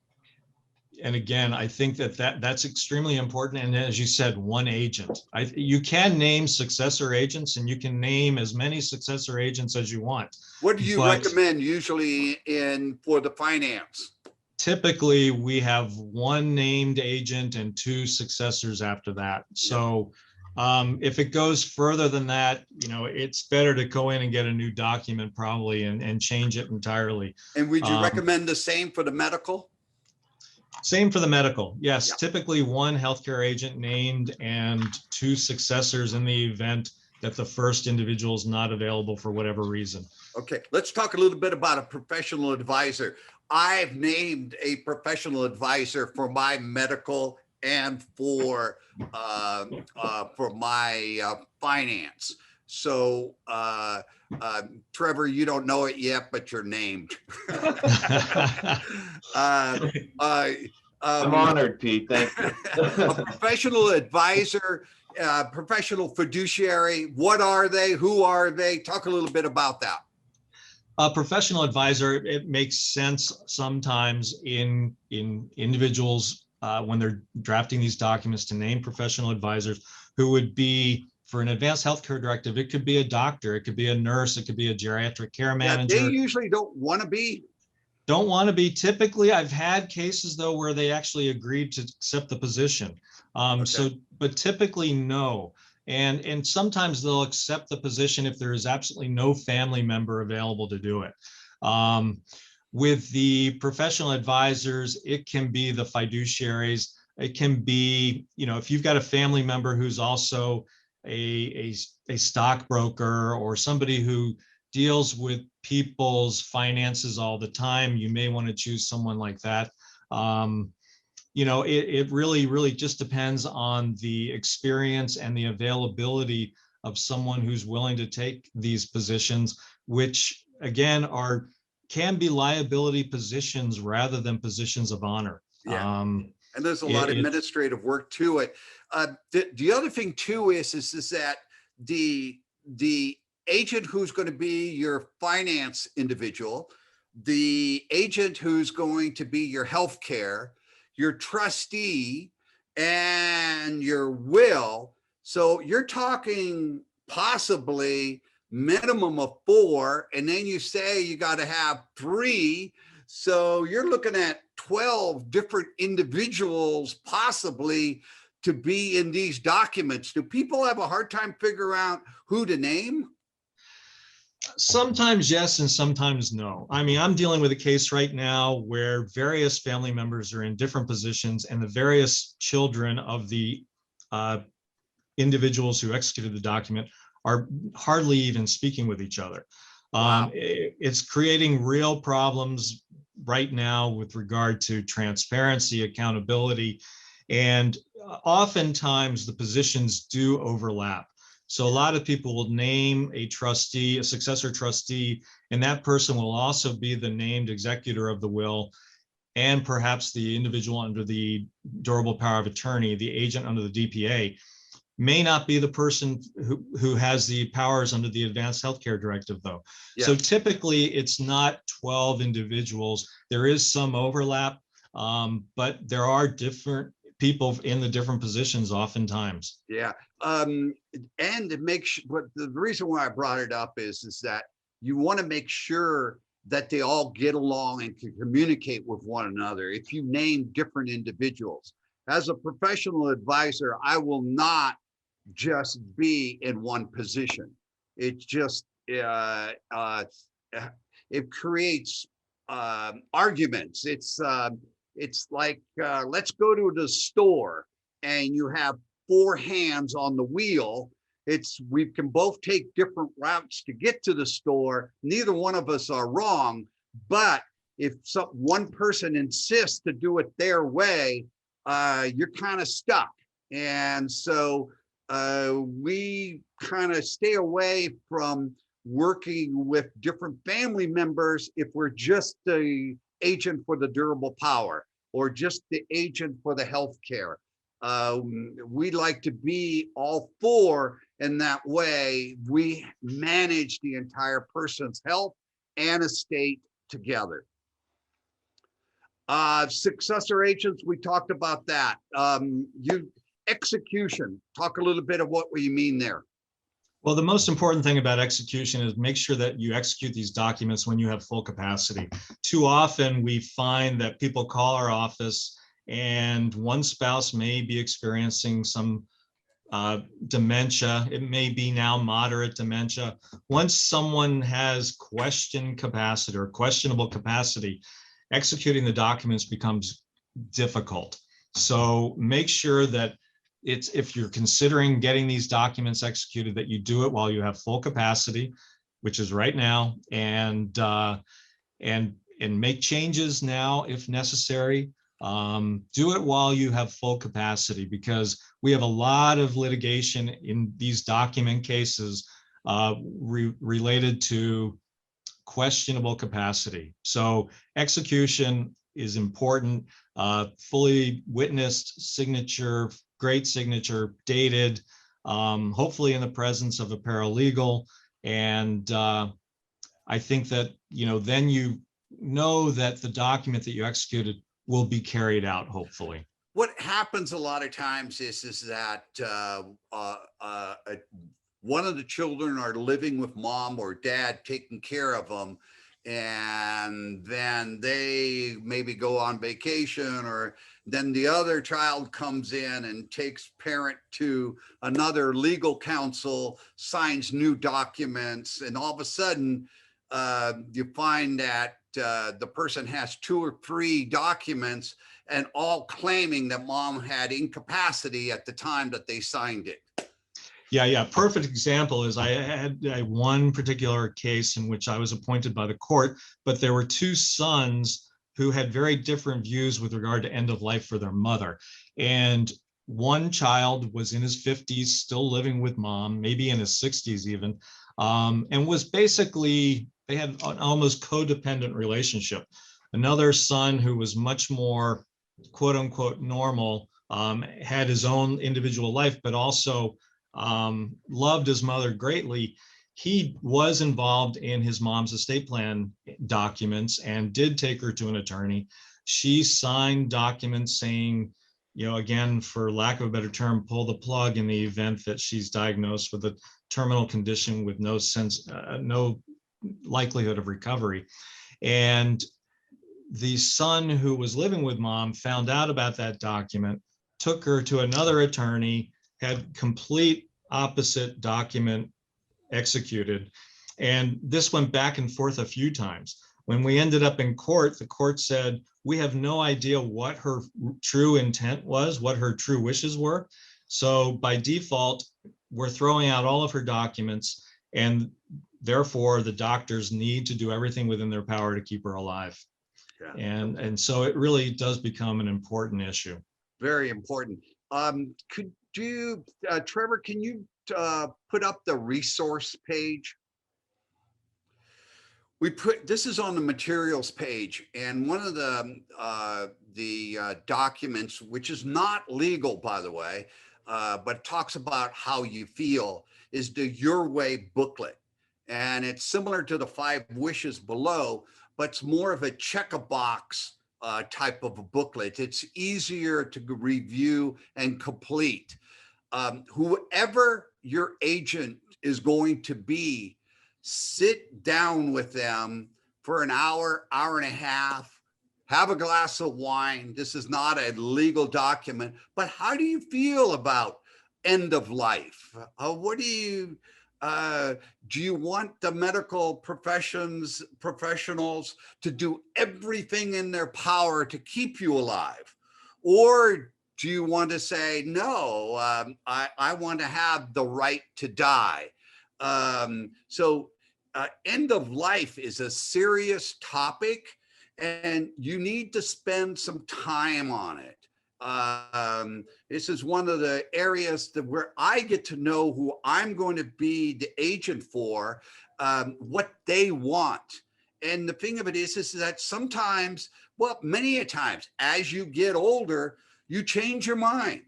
D: And again, I think that's extremely important. And as you said, one agent. You can name successor agents, and you can name as many successor agents as you want.
B: What do you recommend usually for the finance?
D: Typically, we have 1 named agent and 2 successors after that. So if it goes further than that, it's better to go in and get a new document probably and change it entirely.
B: And would you recommend the same for the medical?
D: Same for the medical. Yes, typically 1 healthcare agent named and 2 successors in the event that the first individual is not available for whatever reason.
B: Okay, let's talk a little bit about a professional advisor. I've named a professional advisor for my medical and for my finance. So, Trevor, you don't know it yet, but you're named.
A: I'm honored, Pete. Thank you.
B: A professional advisor, professional fiduciary. What are they? Who are they? Talk a little bit about that.
D: A professional advisor, it makes sense sometimes in individuals when they're drafting these documents to name professional advisors who would be, for an advanced healthcare directive, it could be a doctor, it could be a nurse, it could be a geriatric care manager.
B: They usually don't want to be.
D: Typically, I've had cases though where they actually agreed to accept the position. Okay. But typically no. And sometimes they'll accept the position if there is absolutely no family member available to do it. With the professional advisors, it can be the fiduciaries. It can be, if you've got a family member who's also a stockbroker or somebody who deals with people's finances all the time, you may want to choose someone like that. It really just depends on the experience and the availability of someone who's willing to take these positions, which again can be liability positions rather than positions of honor.
B: Yeah. And there's a lot of administrative work to it. The other thing too is that the agent who's going to be your finance individual, the agent who's going to be your healthcare, your trustee, and your will. So you're talking possibly minimum of 4, and then you say you got to have 3. So you're looking at 12 different individuals possibly to be in these documents. Do people have a hard time figuring out who to name?
D: Sometimes yes, and sometimes no. I mean, I'm dealing with a case right now where various family members are in different positions, and the various children of the individuals who executed the document are hardly even speaking with each other.
B: Wow.
D: It's creating real problems right now with regard to transparency, accountability, and oftentimes the positions do overlap. So a lot of people will name a trustee, a successor trustee, and that person will also be the named executor of the will, and perhaps the individual under the durable power of attorney, the agent under the DPA, may not be the person who has the powers under the Advanced Healthcare Directive, though. Yeah. So typically it's not 12 individuals. There is some overlap, but there are different people in the different positions oftentimes.
B: Yeah. And to make sure, but the reason why I brought it up is that you want to make sure that they all get along and can communicate with one another. If you name different individuals, as a professional advisor, I will not just be in one position. It just it creates arguments. It's like let's go to the store and you have 4 hands on the wheel. We can both take different routes to get to the store. Neither one of us are wrong, but if one person insists to do it their way, you're kind of stuck. And so we kind of stay away from working with different family members if we're just the agent for the durable power or just the agent for the healthcare. We like to be all 4, and that way we manage the entire person's health and estate together. Successor agents, we talked about that. Execution, talk a little bit of what you mean there.
D: Well, the most important thing about execution is make sure that you execute these documents when you have full capacity. Too often we find that people call our office and one spouse may be experiencing some dementia. It may be now moderate dementia. Once someone has questionable capacity, executing the documents becomes difficult. So make sure that if you're considering getting these documents executed, that you do it while you have full capacity, which is right now, and make changes now if necessary. Do it while you have full capacity, because we have a lot of litigation in these document cases related to questionable capacity. So execution is important. Fully witnessed signature, great signature, dated, hopefully in the presence of a paralegal. And I think that, then you know that the document that you executed will be carried out, hopefully.
B: What happens a lot of times is that one of the children are living with mom or dad, taking care of them, and then they maybe go on vacation or Then the other child comes in and takes parent to another legal counsel, signs new documents, and all of a sudden you find that the person has 2 or 3 documents and all claiming that mom had incapacity at the time that they signed it.
D: Yeah. Perfect example is I had one particular case in which I was appointed by the court, but there were 2 sons who had very different views with regard to end of life for their mother. And one child was in his 50s, still living with mom, maybe in his 60s even, and was basically, they had an almost codependent relationship. Another son who was much more quote unquote normal, had his own individual life, but also loved his mother greatly. He was involved in his mom's estate plan documents and did take her to an attorney. She signed documents saying, you know, again, for lack of a better term, pull the plug in the event that she's diagnosed with a terminal condition with no likelihood of recovery. And the son who was living with mom found out about that document, took her to another attorney, had complete opposite document executed. And this went back and forth a few times. When we ended up in court, the court said, we have no idea what her true intent was, what her true wishes were. So by default, we're throwing out all of her documents, and therefore the doctors need to do everything within their power to keep her alive. Yeah. And so it really does become an important issue.
B: Very important. Could you, Trevor, can you put up the resource page? This is on the materials page, and one of the documents, which is not legal, by the way, but talks about how you feel, is the Your Way booklet. And it's similar to the 5 wishes below, but it's more of a check-a-box type of a booklet. It's easier to review and complete. Whoever your agent is going to be, sit down with them for an hour, hour and a half, have a glass of wine. This is not a legal document, but how do you feel about end of life? What do you want the medical professionals to do everything in their power to keep you alive? Or do you want to say, no, I want to have the right to die? End of life is a serious topic, and you need to spend some time on it. This is one of the areas where I get to know who I'm going to be the agent for, what they want. And the thing of it is that sometimes, well, many a times, as you get older, you change your mind.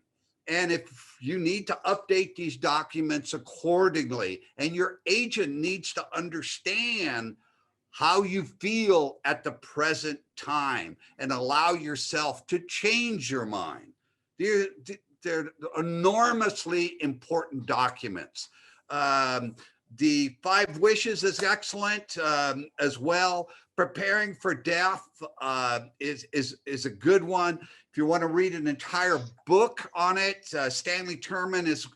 B: And if you need to update these documents accordingly, and your agent needs to understand how you feel at the present time and allow yourself to change your mind. They're enormously important documents. The 5 wishes is excellent as well. Preparing for death is a good one. If you want to read an entire book on it, Stanley Terman is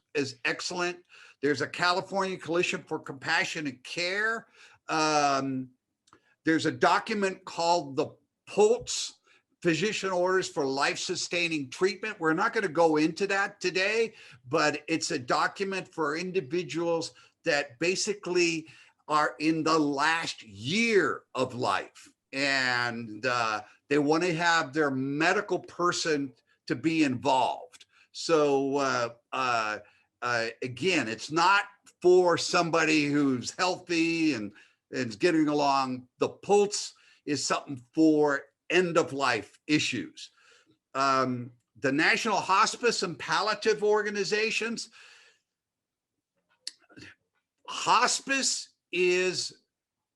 B: excellent. There's a California Coalition for Compassionate Care. There's a document called the PULSE, Physician Orders for Life-Sustaining Treatment. We're not going to go into that today, but it's a document for individuals that basically are in the last year of life, and they want to have their medical person to be involved. So again, it's not for somebody who's healthy and is getting along. The PULSE is something for end of life issues. The National Hospice and Palliative Organizations. Hospice is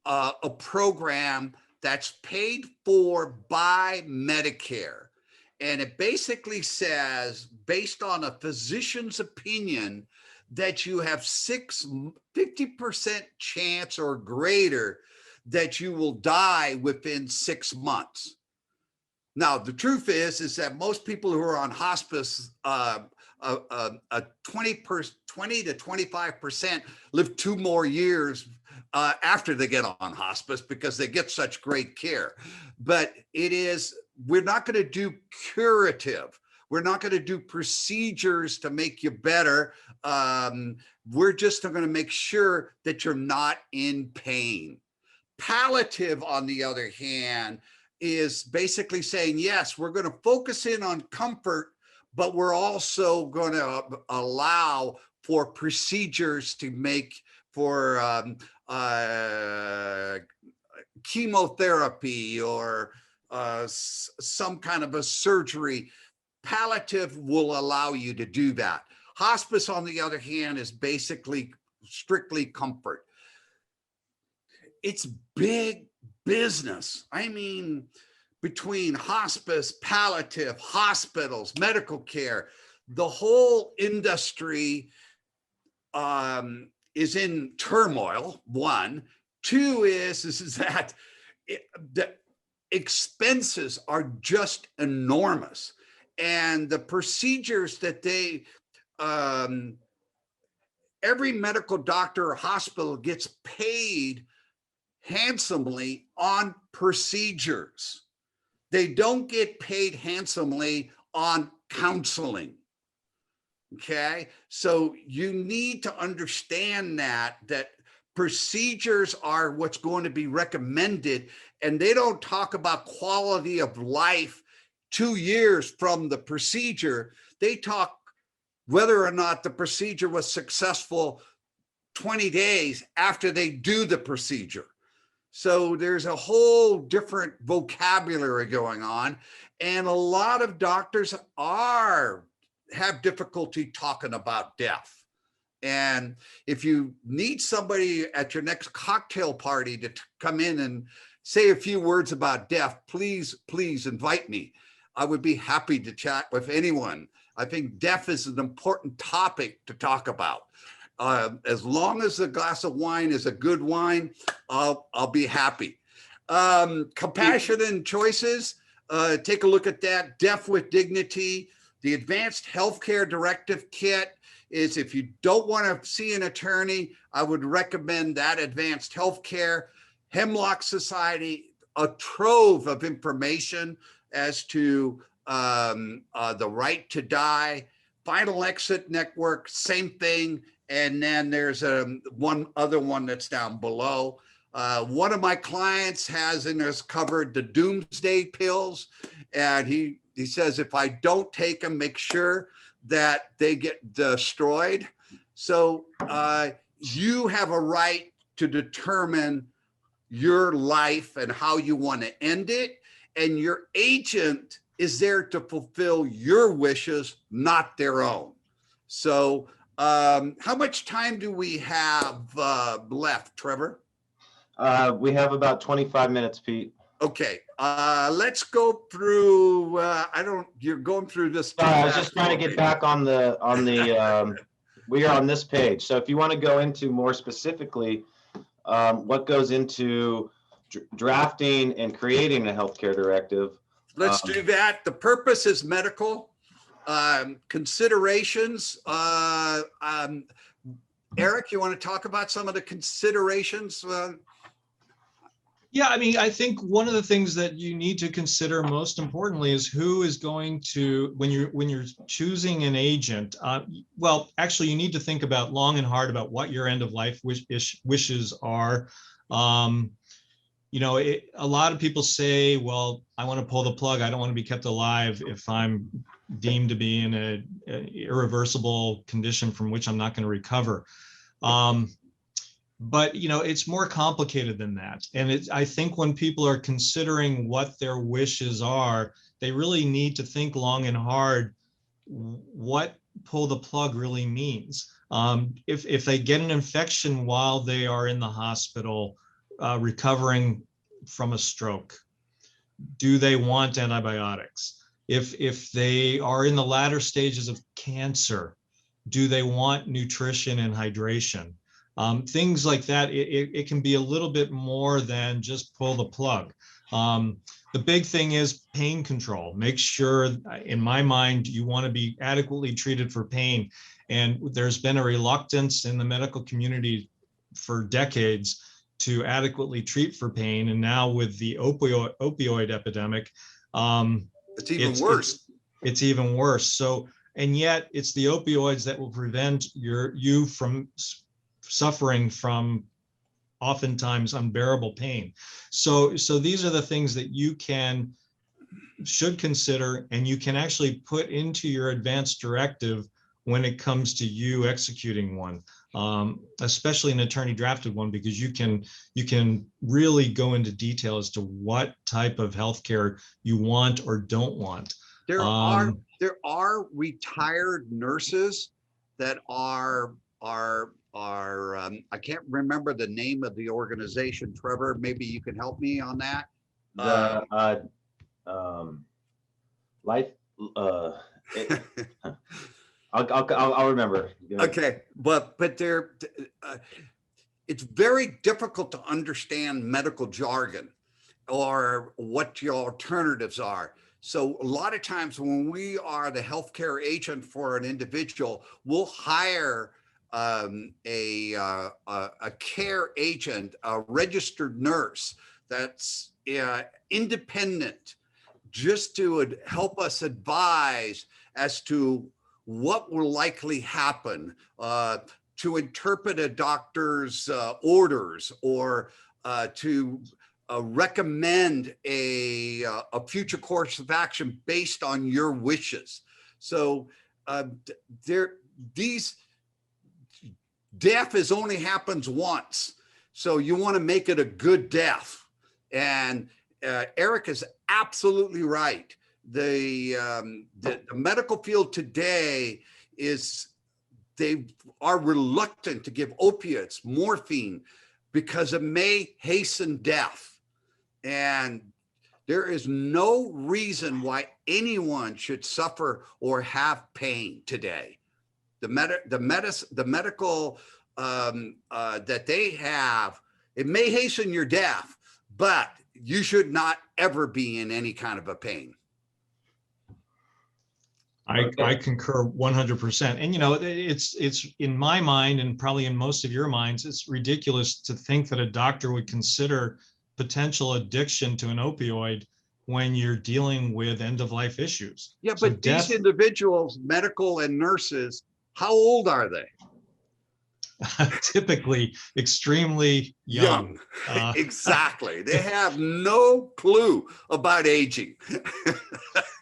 B: a program that's paid for by Medicare. And it basically says, based on a physician's opinion, that you have 50% chance or greater that you will die within 6 months. Now, the truth is that most people who are on hospice, 20 to 25% live 2 more years after they get on hospice because they get such great care. But we're not going to do curative. We're not going to do procedures to make you better. We're just going to make sure that you're not in pain. Palliative, on the other hand, is basically saying, yes, we're going to focus in on comfort, but we're also going to allow for procedures to make for chemotherapy or some kind of a surgery. Palliative will allow you to do that. Hospice, on the other hand, is basically strictly comfort. It's big business. I mean, between hospice, palliative, hospitals, medical care, the whole industry is in turmoil. 1, 2 is that the expenses are just enormous, and the procedures that every medical doctor or hospital gets paid handsomely on procedures. They don't get paid handsomely on counseling. Okay, so you need to understand that procedures are what's going to be recommended, and they don't talk about quality of life 2 years from the procedure. They talk whether or not the procedure was successful 20 days after they do the procedure. So there's a whole different vocabulary going on, and a lot of doctors have difficulty talking about death. And if you need somebody at your next cocktail party to come in and say a few words about death, please invite me. I would be happy to chat with anyone. I think death is an important topic to talk about. As long as the glass of wine is a good wine, I'll be happy. Compassion and choices, take a look at that. Death with Dignity. The Advanced Healthcare Directive Kit is, if you don't want to see an attorney, I would recommend that Advanced Healthcare. Hemlock Society, a trove of information as to the right to die. Final Exit Network, same thing. And then there's one other one that's down below. One of my clients has covered the doomsday pills, and he says if I don't take them, make sure that they get destroyed. So you have a right to determine your life and how you want to end it, and your agent is there to fulfill your wishes, not their own. So how much time do we have left, Trevor?
A: We have about 25 minutes, Pete.
B: Okay, let's go through. You're going through this.
A: I was just trying to get back on the we are on this page. So if you want to go into more specifically what goes into drafting and creating a healthcare directive.
B: Let's do that. The purpose is medical. Considerations. Eric, you want to talk about some of the considerations?
D: Yeah, I mean, I think one of the things that you need to consider most importantly is who is going to, when you're choosing an agent, well, actually you need to think about long and hard about what your end of life wishes are. You know, a lot of people say, well, I want to pull the plug. I don't want to be kept alive if I'm deemed to be in an irreversible condition from which I'm not going to recover. But, you know, it's more complicated than that. And I think when people are considering what their wishes are, they really need to think long and hard what pull the plug really means. If they get an infection while they are in the hospital, recovering from a stroke, do they want antibiotics? If they are in the latter stages of cancer, do they want nutrition and hydration? Things like that, it can be a little bit more than just pull the plug. The big thing is pain control. Make sure, in my mind, you want to be adequately treated for pain. And there's been a reluctance in the medical community for decades to adequately treat for pain. And now with the opioid epidemic,
B: it's even worse.
D: It's even worse. So, and yet it's the opioids that will prevent you from suffering from oftentimes unbearable pain. So these are the things that you should consider, and you can actually put into your advanced directive when it comes to you executing one, especially an attorney drafted one, because you can really go into detail as to what type of healthcare you want or don't want.
B: There are retired nurses that are I can't remember the name of the organization. Trevor, maybe you can help me on that.
A: I'll remember.
B: Okay, but it's very difficult to understand medical jargon or what your alternatives are. So a lot of times when we are the healthcare agent for an individual, we'll hire a care agent, a registered nurse that's independent, just to help us advise as to what will likely happen, to interpret a doctor's orders, or to recommend a future course of action based on your wishes. So death only happens once. So you want to make it a good death. And Eric is absolutely right. The medical field today they are reluctant to give opiates, morphine, because it may hasten death. And there is no reason why anyone should suffer or have pain today. The medical that they have, it may hasten your death, but you should not ever be in any kind of a pain.
D: I concur 100%. And, it's in my mind, and probably in most of your minds, it's ridiculous to think that a doctor would consider potential addiction to an opioid when you're dealing with end-of-life issues.
B: Yeah, but these individuals, medical and nurses, how old are they?
D: Typically extremely young.
B: Exactly. They have no clue about aging.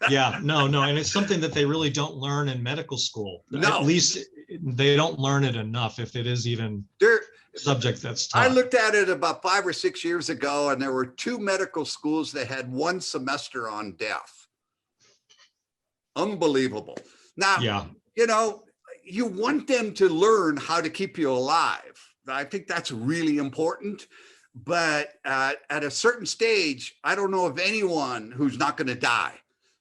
D: Yeah, no. And it's something that they really don't learn in medical school.
B: No.
D: At least they don't learn it enough, if it is even subject that's taught.
B: I looked at it about 5 or 6 years ago, and there were 2 medical schools that had 1 semester on death. Unbelievable. Now,
D: yeah.
B: You want them to learn how to keep you alive. I think that's really important. But at a certain stage, I don't know of anyone who's not going to die.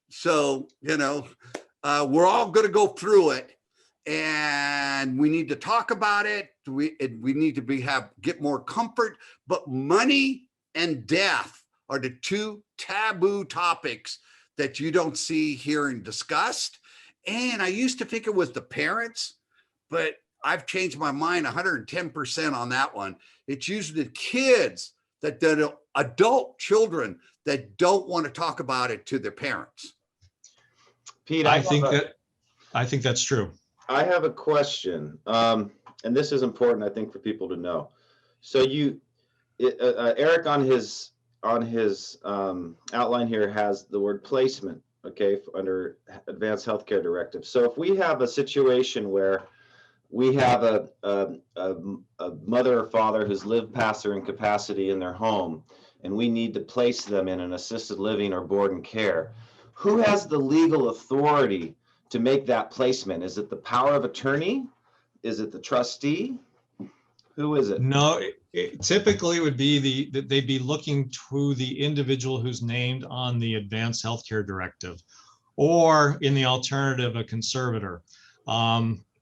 B: So, we're all going to go through it, and we need to talk about it. We need to get more comfort. But money and death are the 2 taboo topics that you don't see here and discussed. And I used to think it was the parents, but I've changed my mind 110% on that one. It's usually the kids, the adult children that don't want to talk about it to their parents.
A: Pete,
D: I think that's true.
A: I have a question, and this is important, I think, for people to know. So Eric on his outline here has the word placement. Okay, under Advanced Healthcare Directive. So if we have a situation where we have a mother or father who's lived past their incapacity in their home, and we need to place them in an assisted living or board and care, who has the legal authority to make that placement? Is it the power of attorney? Is it the trustee? Who is it?
D: No, typically it would be they'd be looking to the individual who's named on the Advanced Healthcare Directive, or in the alternative, a conservator.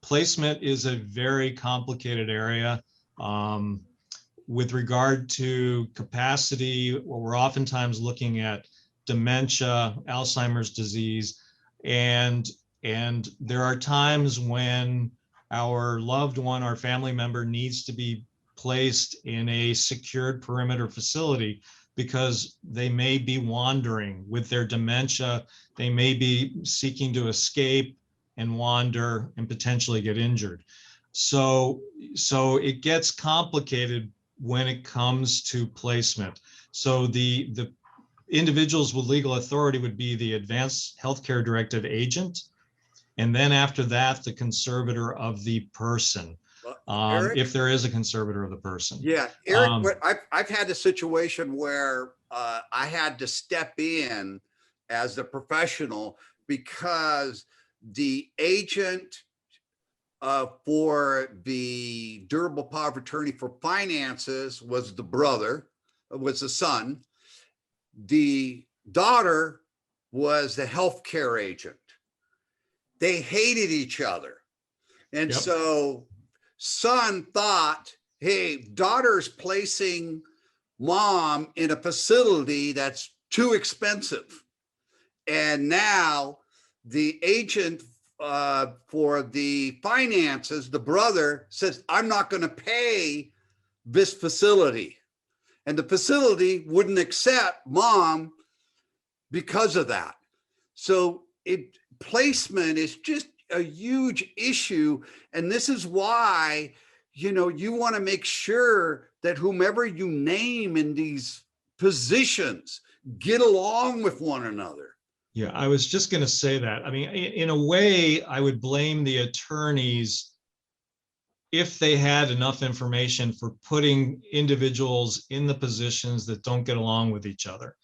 D: Placement is a very complicated area. With regard to capacity, we're oftentimes looking at dementia, Alzheimer's disease, and there are times when our loved one, our family member, needs to be placed in a secured perimeter facility because they may be wandering with their dementia. They may be seeking to escape and wander and potentially get injured. So it gets complicated when it comes to placement. So the individuals with legal authority would be the Advanced Healthcare Directive agent, and then after that, the conservator of the person, if there is a conservator of the person.
B: Yeah, Eric, I've had a situation where I had to step in as the professional because the agent for the durable power of attorney for finances was the brother, was the son. The daughter was the healthcare agent. They hated each other. And so son thought, hey, daughter's placing mom in a facility that's too expensive. And now the agent for the finances, the brother, says, I'm not going to pay this facility. And the facility wouldn't accept mom because of that. So placement is just a huge issue. And this is why, you know, you want to make sure that whomever you name in these positions get along with one another.
D: Yeah, I was just going to say that. I mean, in a way, I would blame the attorneys if they had enough information for putting individuals in the positions that don't get along with each other.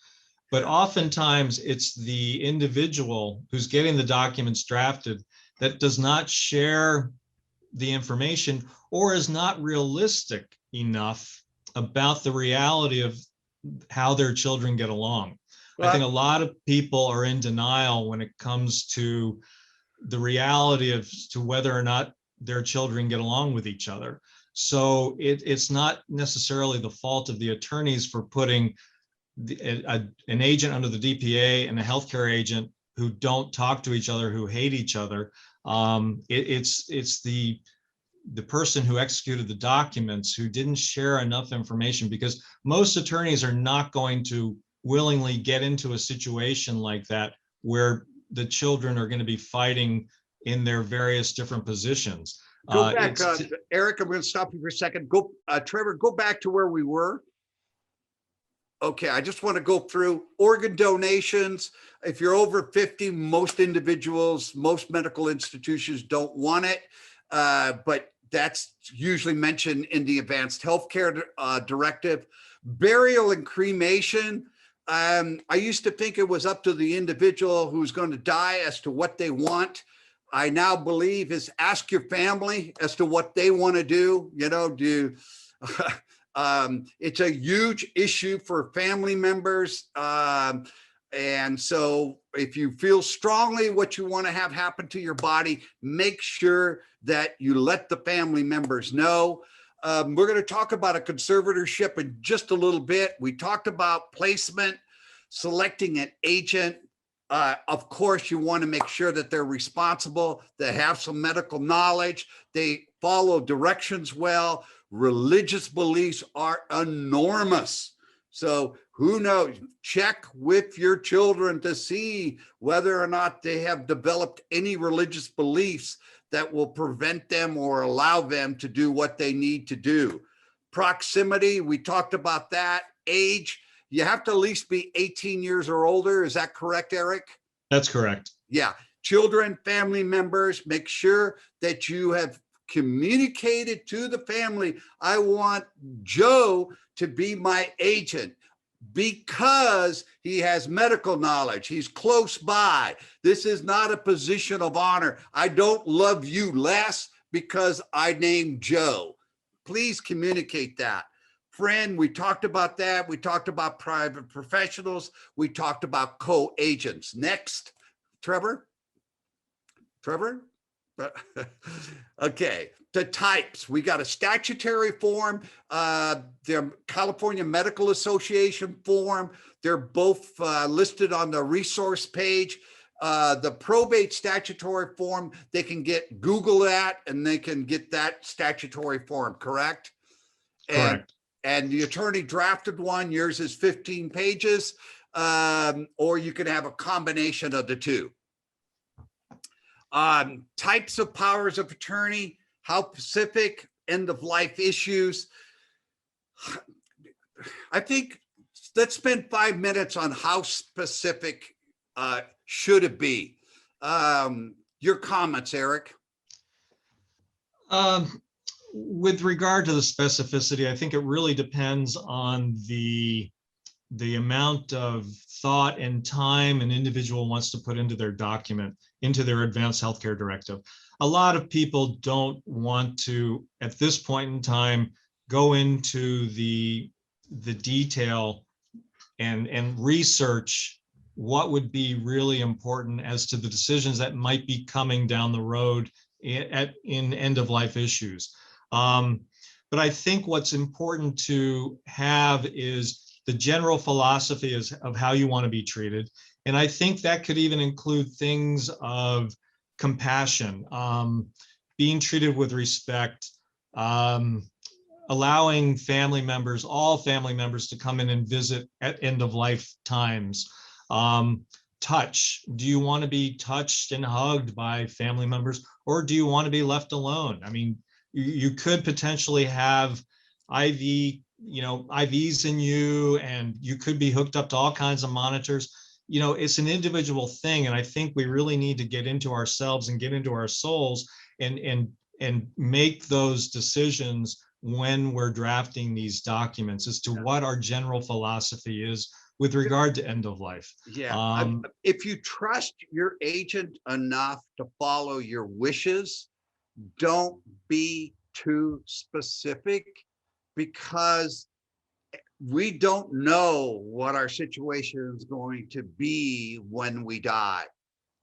D: But oftentimes it's the individual who's getting the documents drafted that does not share the information or is not realistic enough about the reality of how their children get along. I think a lot of people are in denial when it comes to the reality of to whether or not their children get along with each other. So it's not necessarily the fault of the attorneys for putting an agent under the DPA and a healthcare agent who don't talk to each other, who hate each other. It's the person who executed the documents who didn't share enough information, because most attorneys are not going to willingly get into a situation like that where the children are going to be fighting in their various different positions.
B: Go back, Eric, I'm going to stop you for a second. Go, Trevor, go back to where we were. Okay, I just want to go through organ donations. If you're over 50, most individuals, most medical institutions don't want it, but that's usually mentioned in the Advanced Healthcare Directive. Burial and cremation. I used to think it was up to the individual who's going to die as to what they want. I now believe is ask your family as to what they want to do. You know, it's a huge issue for family members. And so if you feel strongly what you want to have happen to your body, make sure that you let the family members know. We're going to talk about a conservatorship in just a little bit. We talked about placement, selecting an agent. Of course, you want to make sure that they're responsible, they have some medical knowledge, they follow directions well. Religious beliefs are enormous. So who knows? Check with your children to see whether or not they have developed any religious beliefs that will prevent them or allow them to do what they need to do. Proximity, we talked about that. Age, you have to at least be 18 years or older. Is that correct, Eric?
D: That's correct.
B: Yeah. Children, family members, make sure that you have communicated to the family, I want Joe to be my agent because he has medical knowledge. He's close by. This is not a position of honor. I don't love you less because I named Joe. Please communicate that. Friend, we talked about that. We talked about private professionals. We talked about co-agents. Next, Trevor. Trevor? Okay, the types. We got a statutory form, the California Medical Association form. They're both listed on the resource page. The probate statutory form, they can Google that and they can get that statutory form, correct?
D: Correct.
B: And the attorney drafted one, yours is 15 pages, or you can have a combination of the two. Types of powers of attorney, how specific, end of life issues. I think let's spend 5 minutes on how specific should it be. Your comments, Eric.
D: With regard to the specificity, I think it really depends on the amount of thought and time an individual wants to put into their document, into their advanced healthcare directive. A lot of people don't want to, at this point in time, go into the detail and research what would be really important as to the decisions that might be coming down the road in end of life issues. But I think what's important to have is the general philosophy of how you want to be treated. And I think that could even include things of compassion, being treated with respect, allowing family members, all family members, to come in and visit at end of life times. Touch. Do you want to be touched and hugged by family members, or do you want to be left alone? I mean, you could potentially have IVs in you, and you could be hooked up to all kinds of monitors. It's an individual thing, and I think we really need to get into ourselves and get into our souls and make those decisions when we're drafting these documents as to what our general philosophy is with regard to end of life.
B: Yeah. If you trust your agent enough to follow your wishes, don't be too specific, because we don't know what our situation is going to be when we die,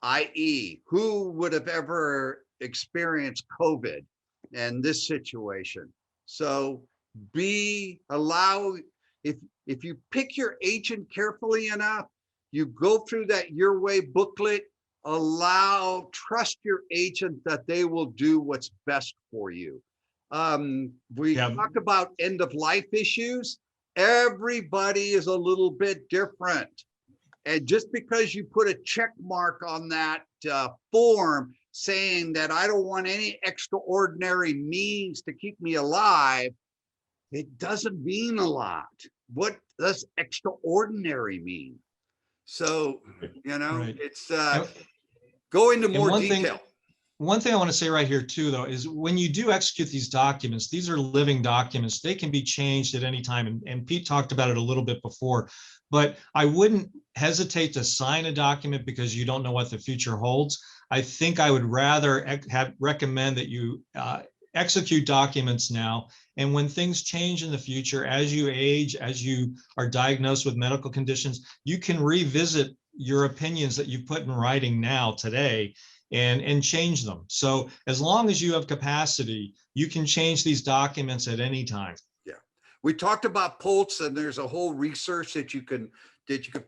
B: i.e., who would have ever experienced COVID and this situation. So if you pick your agent carefully enough, you go through that Your Way booklet, trust your agent that they will do what's best for you. We talked about end of life issues. Everybody is a little bit different. And just because you put a check mark on that form saying that I don't want any extraordinary means to keep me alive, it doesn't mean a lot. What does extraordinary mean? So, it's go into more detail.
D: One thing I want to say right here too, though, is when you do execute these documents, these are living documents. They can be changed at any time. And Pete talked about it a little bit before, but I wouldn't hesitate to sign a document because you don't know what the future holds. I think I would rather recommend that you execute documents now. And when things change in the future, as you age, as you are diagnosed with medical conditions, you can revisit your opinions that you put in writing now today and change them. So as long as you have capacity, you can change these documents at any time.
B: Yeah. We talked about POLTS, and there's a whole research that you can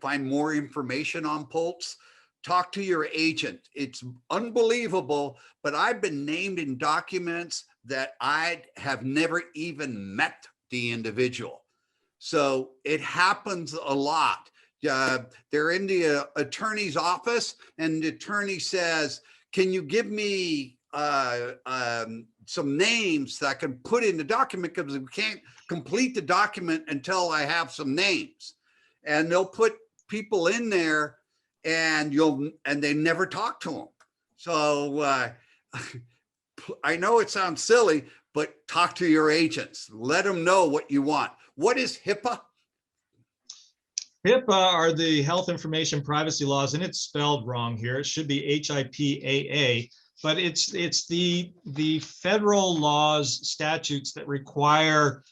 B: find more information on POLTS. Talk to your agent. It's unbelievable, but I've been named in documents that I have never even met the individual. So it happens a lot. They're in the attorney's office, and the attorney says, can you give me some names that I can put in the document, because we can't complete the document until I have some names. And they'll put people in there, and they never talk to them. So I know it sounds silly, but talk to your agents. Let them know what you want. What is HIPAA?
D: HIPAA are the Health Information Privacy Laws, and it's spelled wrong here. It should be HIPAA, but it's the federal laws, statutes that require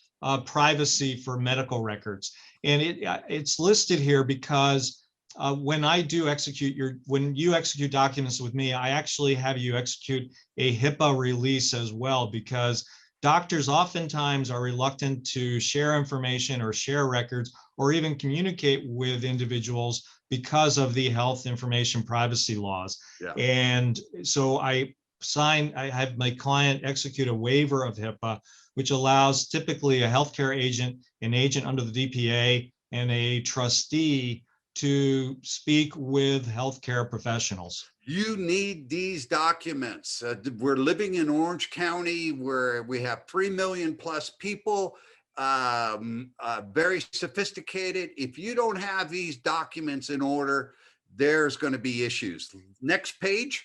D: privacy for medical records. And it's listed here because when you execute documents with me, I actually have you execute a HIPAA release as well, because doctors oftentimes are reluctant to share information or share records or even communicate with individuals because of the health information privacy laws.
B: Yeah.
D: And so I have my client execute a waiver of HIPAA, which allows typically a healthcare agent, an agent under the DPA, and a trustee to speak with healthcare professionals.
B: You need these documents. We're living in Orange County where we have 3 million plus people, very sophisticated. If you don't have these documents in order, there's going to be issues. Next page.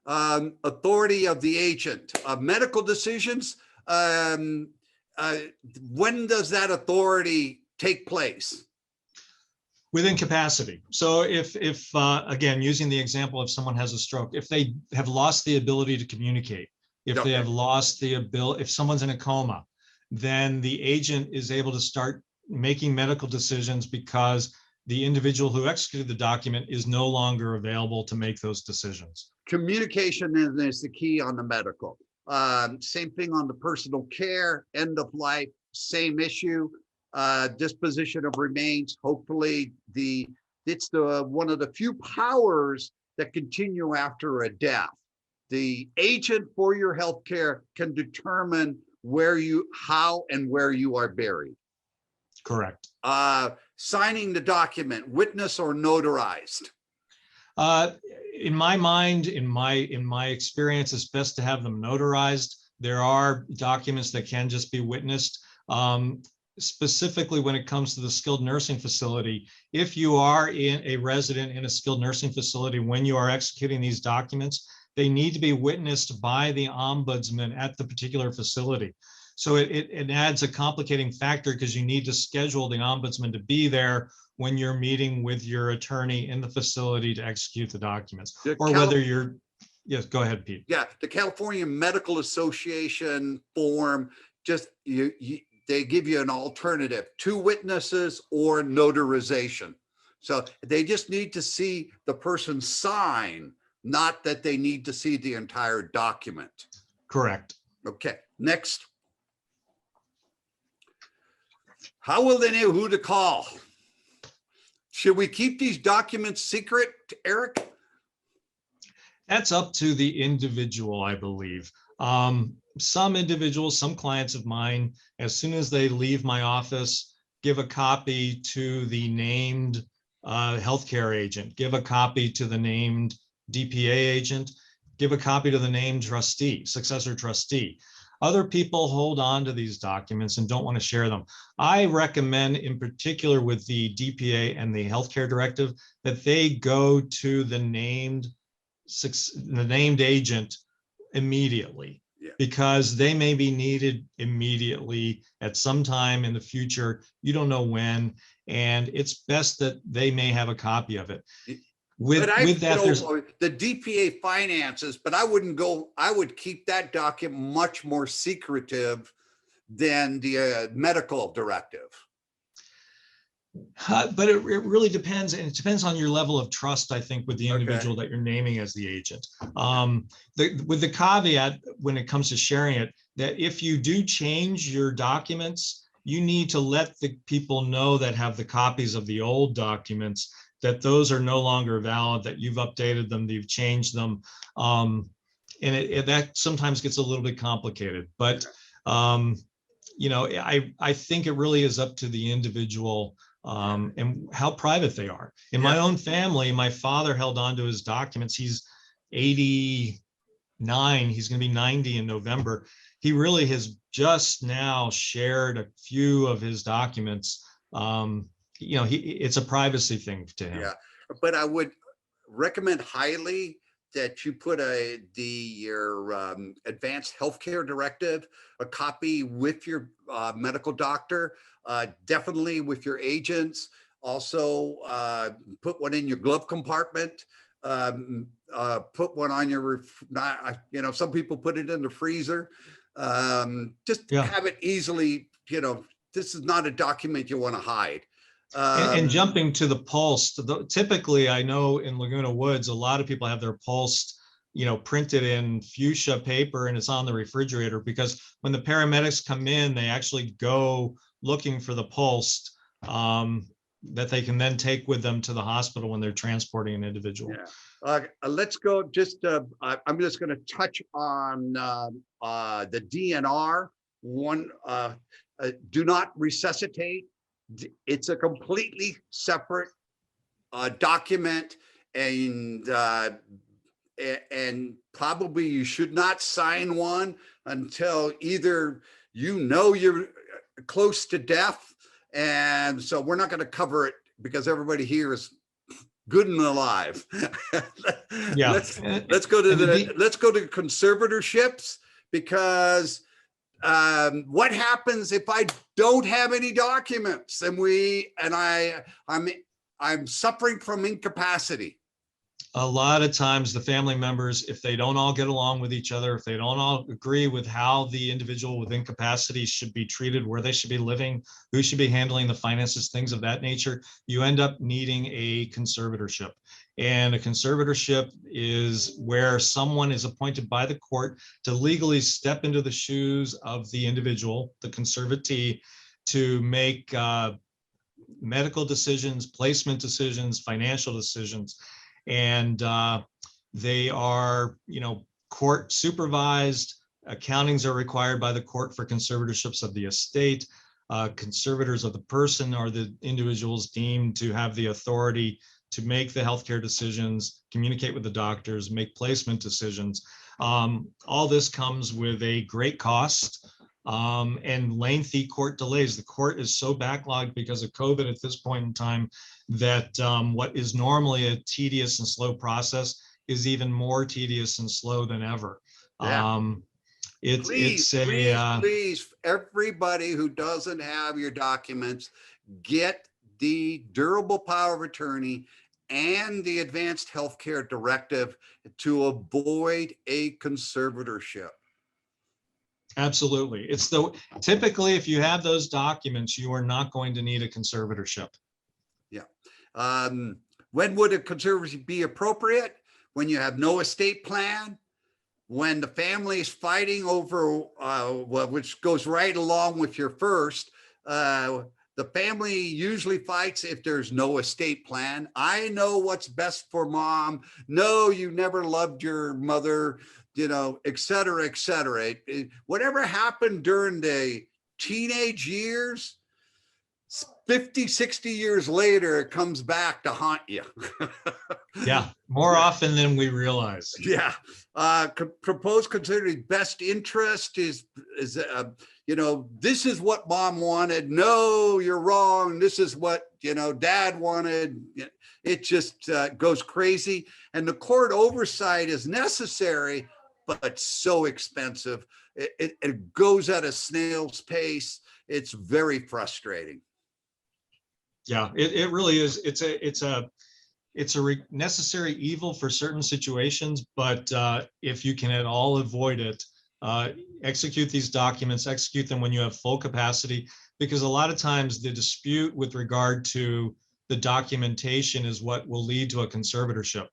B: Authority of the agent. Medical decisions. When does that authority take place?
D: With incapacity. So if again, using the example of someone has a stroke, if they have lost the ability to communicate, if they have lost the ability, if someone's in a coma, then the agent is able to start making medical decisions because the individual who executed the document is no longer available to make those decisions.
B: Communication is the key on the medical. Same thing on the personal care, end of life, same issue. Disposition of remains. Hopefully, it's one of the few powers that continue after a death. The agent for your healthcare can determine how and where you are buried.
D: Correct.
B: Signing the document, witness or notarized.
D: In my mind, in my experience, it's best to have them notarized. There are documents that can just be witnessed. Specifically when it comes to the skilled nursing facility, if you are a resident in a skilled nursing facility, when you are executing these documents, they need to be witnessed by the ombudsman at the particular facility. So it adds a complicating factor because you need to schedule the ombudsman to be there when you're meeting with your attorney in the facility to execute the documents. Or whether you're, yes, go ahead, Pete.
B: Yeah, the California Medical Association form, just they give you an alternative, 2 witnesses or notarization. So they just need to see the person sign, not that they need to see the entire document.
D: Correct.
B: Okay, next. How will they know who to call? Should we keep these documents secret, Eric?
D: That's up to the individual, I believe. Some individuals, some clients of mine, as soon as they leave my office, give a copy to the named healthcare agent, give a copy to the named DPA agent, give a copy to the named trustee, successor trustee. Other people hold on to these documents and don't want to share them. I recommend, in particular with the DPA and the healthcare directive, that they go to the named agent immediately. Yeah. Because they may be needed immediately at some time in the future. You don't know when, and it's best that they may have a copy of it. With that, there's
B: the DPA finances, but I would keep that document much more secretive than the medical directive.
D: But it really depends, and it depends on your level of trust, I think, with the individual that you're naming as the agent. With the caveat, when it comes to sharing it, that if you do change your documents, you need to let the people know that have the copies of the old documents that those are no longer valid, that you've updated them, that you've changed them. And that sometimes gets a little bit complicated. But, you know, I think it really is up to the individual and how private they are. In my own family, my father held on to his documents. He's 89. He's going to be 90 in November. He really has just now shared a few of his documents. You know, it's a privacy thing to him.
B: Yeah, but I would recommend highly that you put your advanced healthcare directive, a copy with your medical doctor, definitely with your agents. Also, put one in your glove compartment. Put one on your, some people put it in the freezer. Just have it easily. You know, this is not a document you want to hide.
D: And jumping to the pulse, typically I know in Laguna Woods, a lot of people have their pulse, printed in fuchsia paper and it's on the refrigerator, because when the paramedics come in, they actually go looking for the pulse that they can then take with them to the hospital when they're transporting an individual.
B: Yeah. Let's go I'm just going to touch on the DNR. One, do not resuscitate. It's a completely separate document, and probably you should not sign one until either you're close to death, and so we're not going to cover it because everybody here is good and alive.
D: Yeah.
B: Let's go to conservatorships, because what happens if I don't have any documents and I'm suffering from incapacity?
D: A lot of times the family members, if they don't all get along with each other, if they don't all agree with how the individual with incapacity should be treated, where they should be living, who should be handling the finances, things of that nature, you end up needing a conservatorship. And a conservatorship is where someone is appointed by the court to legally step into the shoes of the individual, the conservatee, to make medical decisions, placement decisions, financial decisions. And they are, court supervised. Accountings are required by the court for conservatorships of the estate. Conservators of the person are the individuals deemed to have the authority to make the healthcare decisions, communicate with the doctors, make placement decisions. All this comes with a great cost and lengthy court delays. The court is so backlogged because of COVID at this point in time that what is normally a tedious and slow process is even more tedious and slow than ever.
B: Yeah.
D: Please,
B: everybody who doesn't have your documents, get the durable power of attorney and the advanced healthcare directive to avoid a conservatorship.
D: Absolutely. Typically, if you have those documents, you are not going to need a conservatorship.
B: Yeah. When would a conservatorship be appropriate? When you have no estate plan, when the family is fighting over, which goes right along with your first, the family usually fights if there's no estate plan. I know what's best for mom. No, you never loved your mother, et cetera, et cetera. Whatever happened during the teenage years, 50, 60 years later, it comes back to haunt you.
A: Yeah, more often than we realize.
B: Yeah. Proposed considering best interest is this is what mom wanted. No, you're wrong. This is what, dad wanted. It just goes crazy. And the court oversight is necessary, but so expensive. It goes at a snail's pace. It's very frustrating.
D: Yeah, it really is. It's a necessary evil for certain situations, but if you can at all avoid it, execute these documents, execute them when you have full capacity, because a lot of times the dispute with regard to the documentation is what will lead to a conservatorship.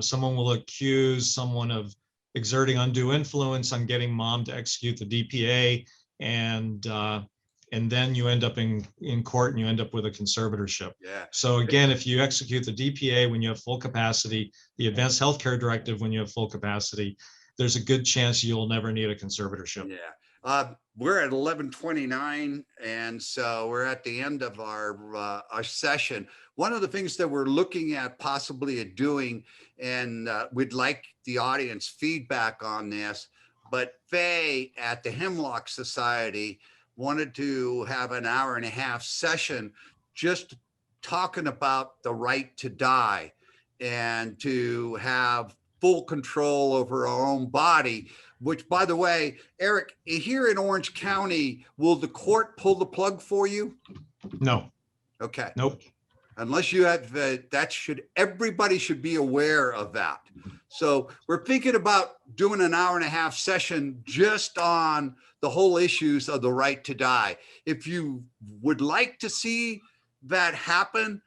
D: Someone will accuse someone of exerting undue influence on getting mom to execute the DPA, and then you end up in court and you end up with a conservatorship.
B: Yeah.
D: So again, if you execute the DPA when you have full capacity, the advanced healthcare directive when you have full capacity, there's a good chance you'll never need a conservatorship.
B: Yeah. We're at 11:29, and so we're at the end of our session. One of the things that we're looking at possibly doing, and we'd like the audience feedback on this, but Faye at the Hemlock Society wanted to have an hour-and-a-half session just talking about the right to die and to have full control over our own body, which, by the way, Eric, here in Orange County, will the court pull the plug for you?
D: No.
B: Okay.
D: Nope.
B: Unless you have, everybody should be aware of that. So we're thinking about doing an hour-and-a-half session just on the whole issues of the right to die. If you would like to see that happen,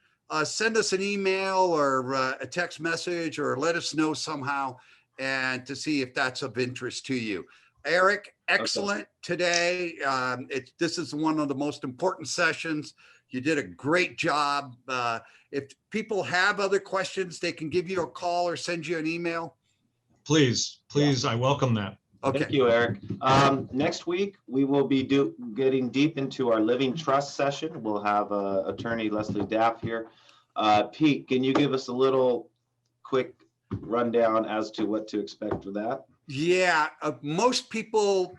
B: send us an email or a text message, or let us know somehow, and to see if that's of interest to you. Eric, excellent today. This is one of the most important sessions. You did a great job. If people have other questions, they can give you a call or send you an email.
D: Please, I welcome that.
B: Okay.
A: Thank you, Eric. Next week, we will be getting deep into our living trust session. We'll have attorney Leslie Daff here. Pete, can you give us a little quick rundown as to what to expect for that?
B: Yeah, most people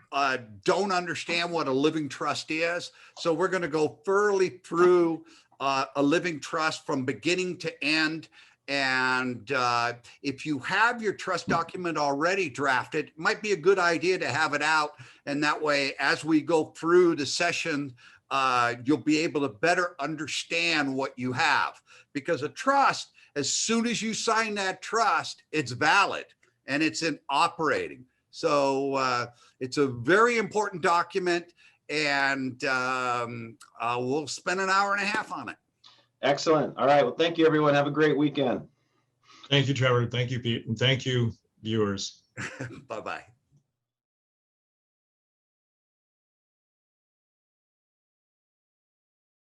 B: don't understand what a living trust is. So we're going to go thoroughly through a living trust from beginning to end. And if you have your trust document already drafted, it might be a good idea to have it out. And that way, as we go through the session, you'll be able to better understand what you have. Because a trust, as soon as you sign that trust, it's valid and it's in operating. So it's a very important document, and we'll spend an hour and a half on it.
A: Excellent. All right. Well, thank you, everyone. Have a great weekend.
D: Thank you, Trevor. Thank you, Pete. And thank you, viewers.
B: Bye-bye.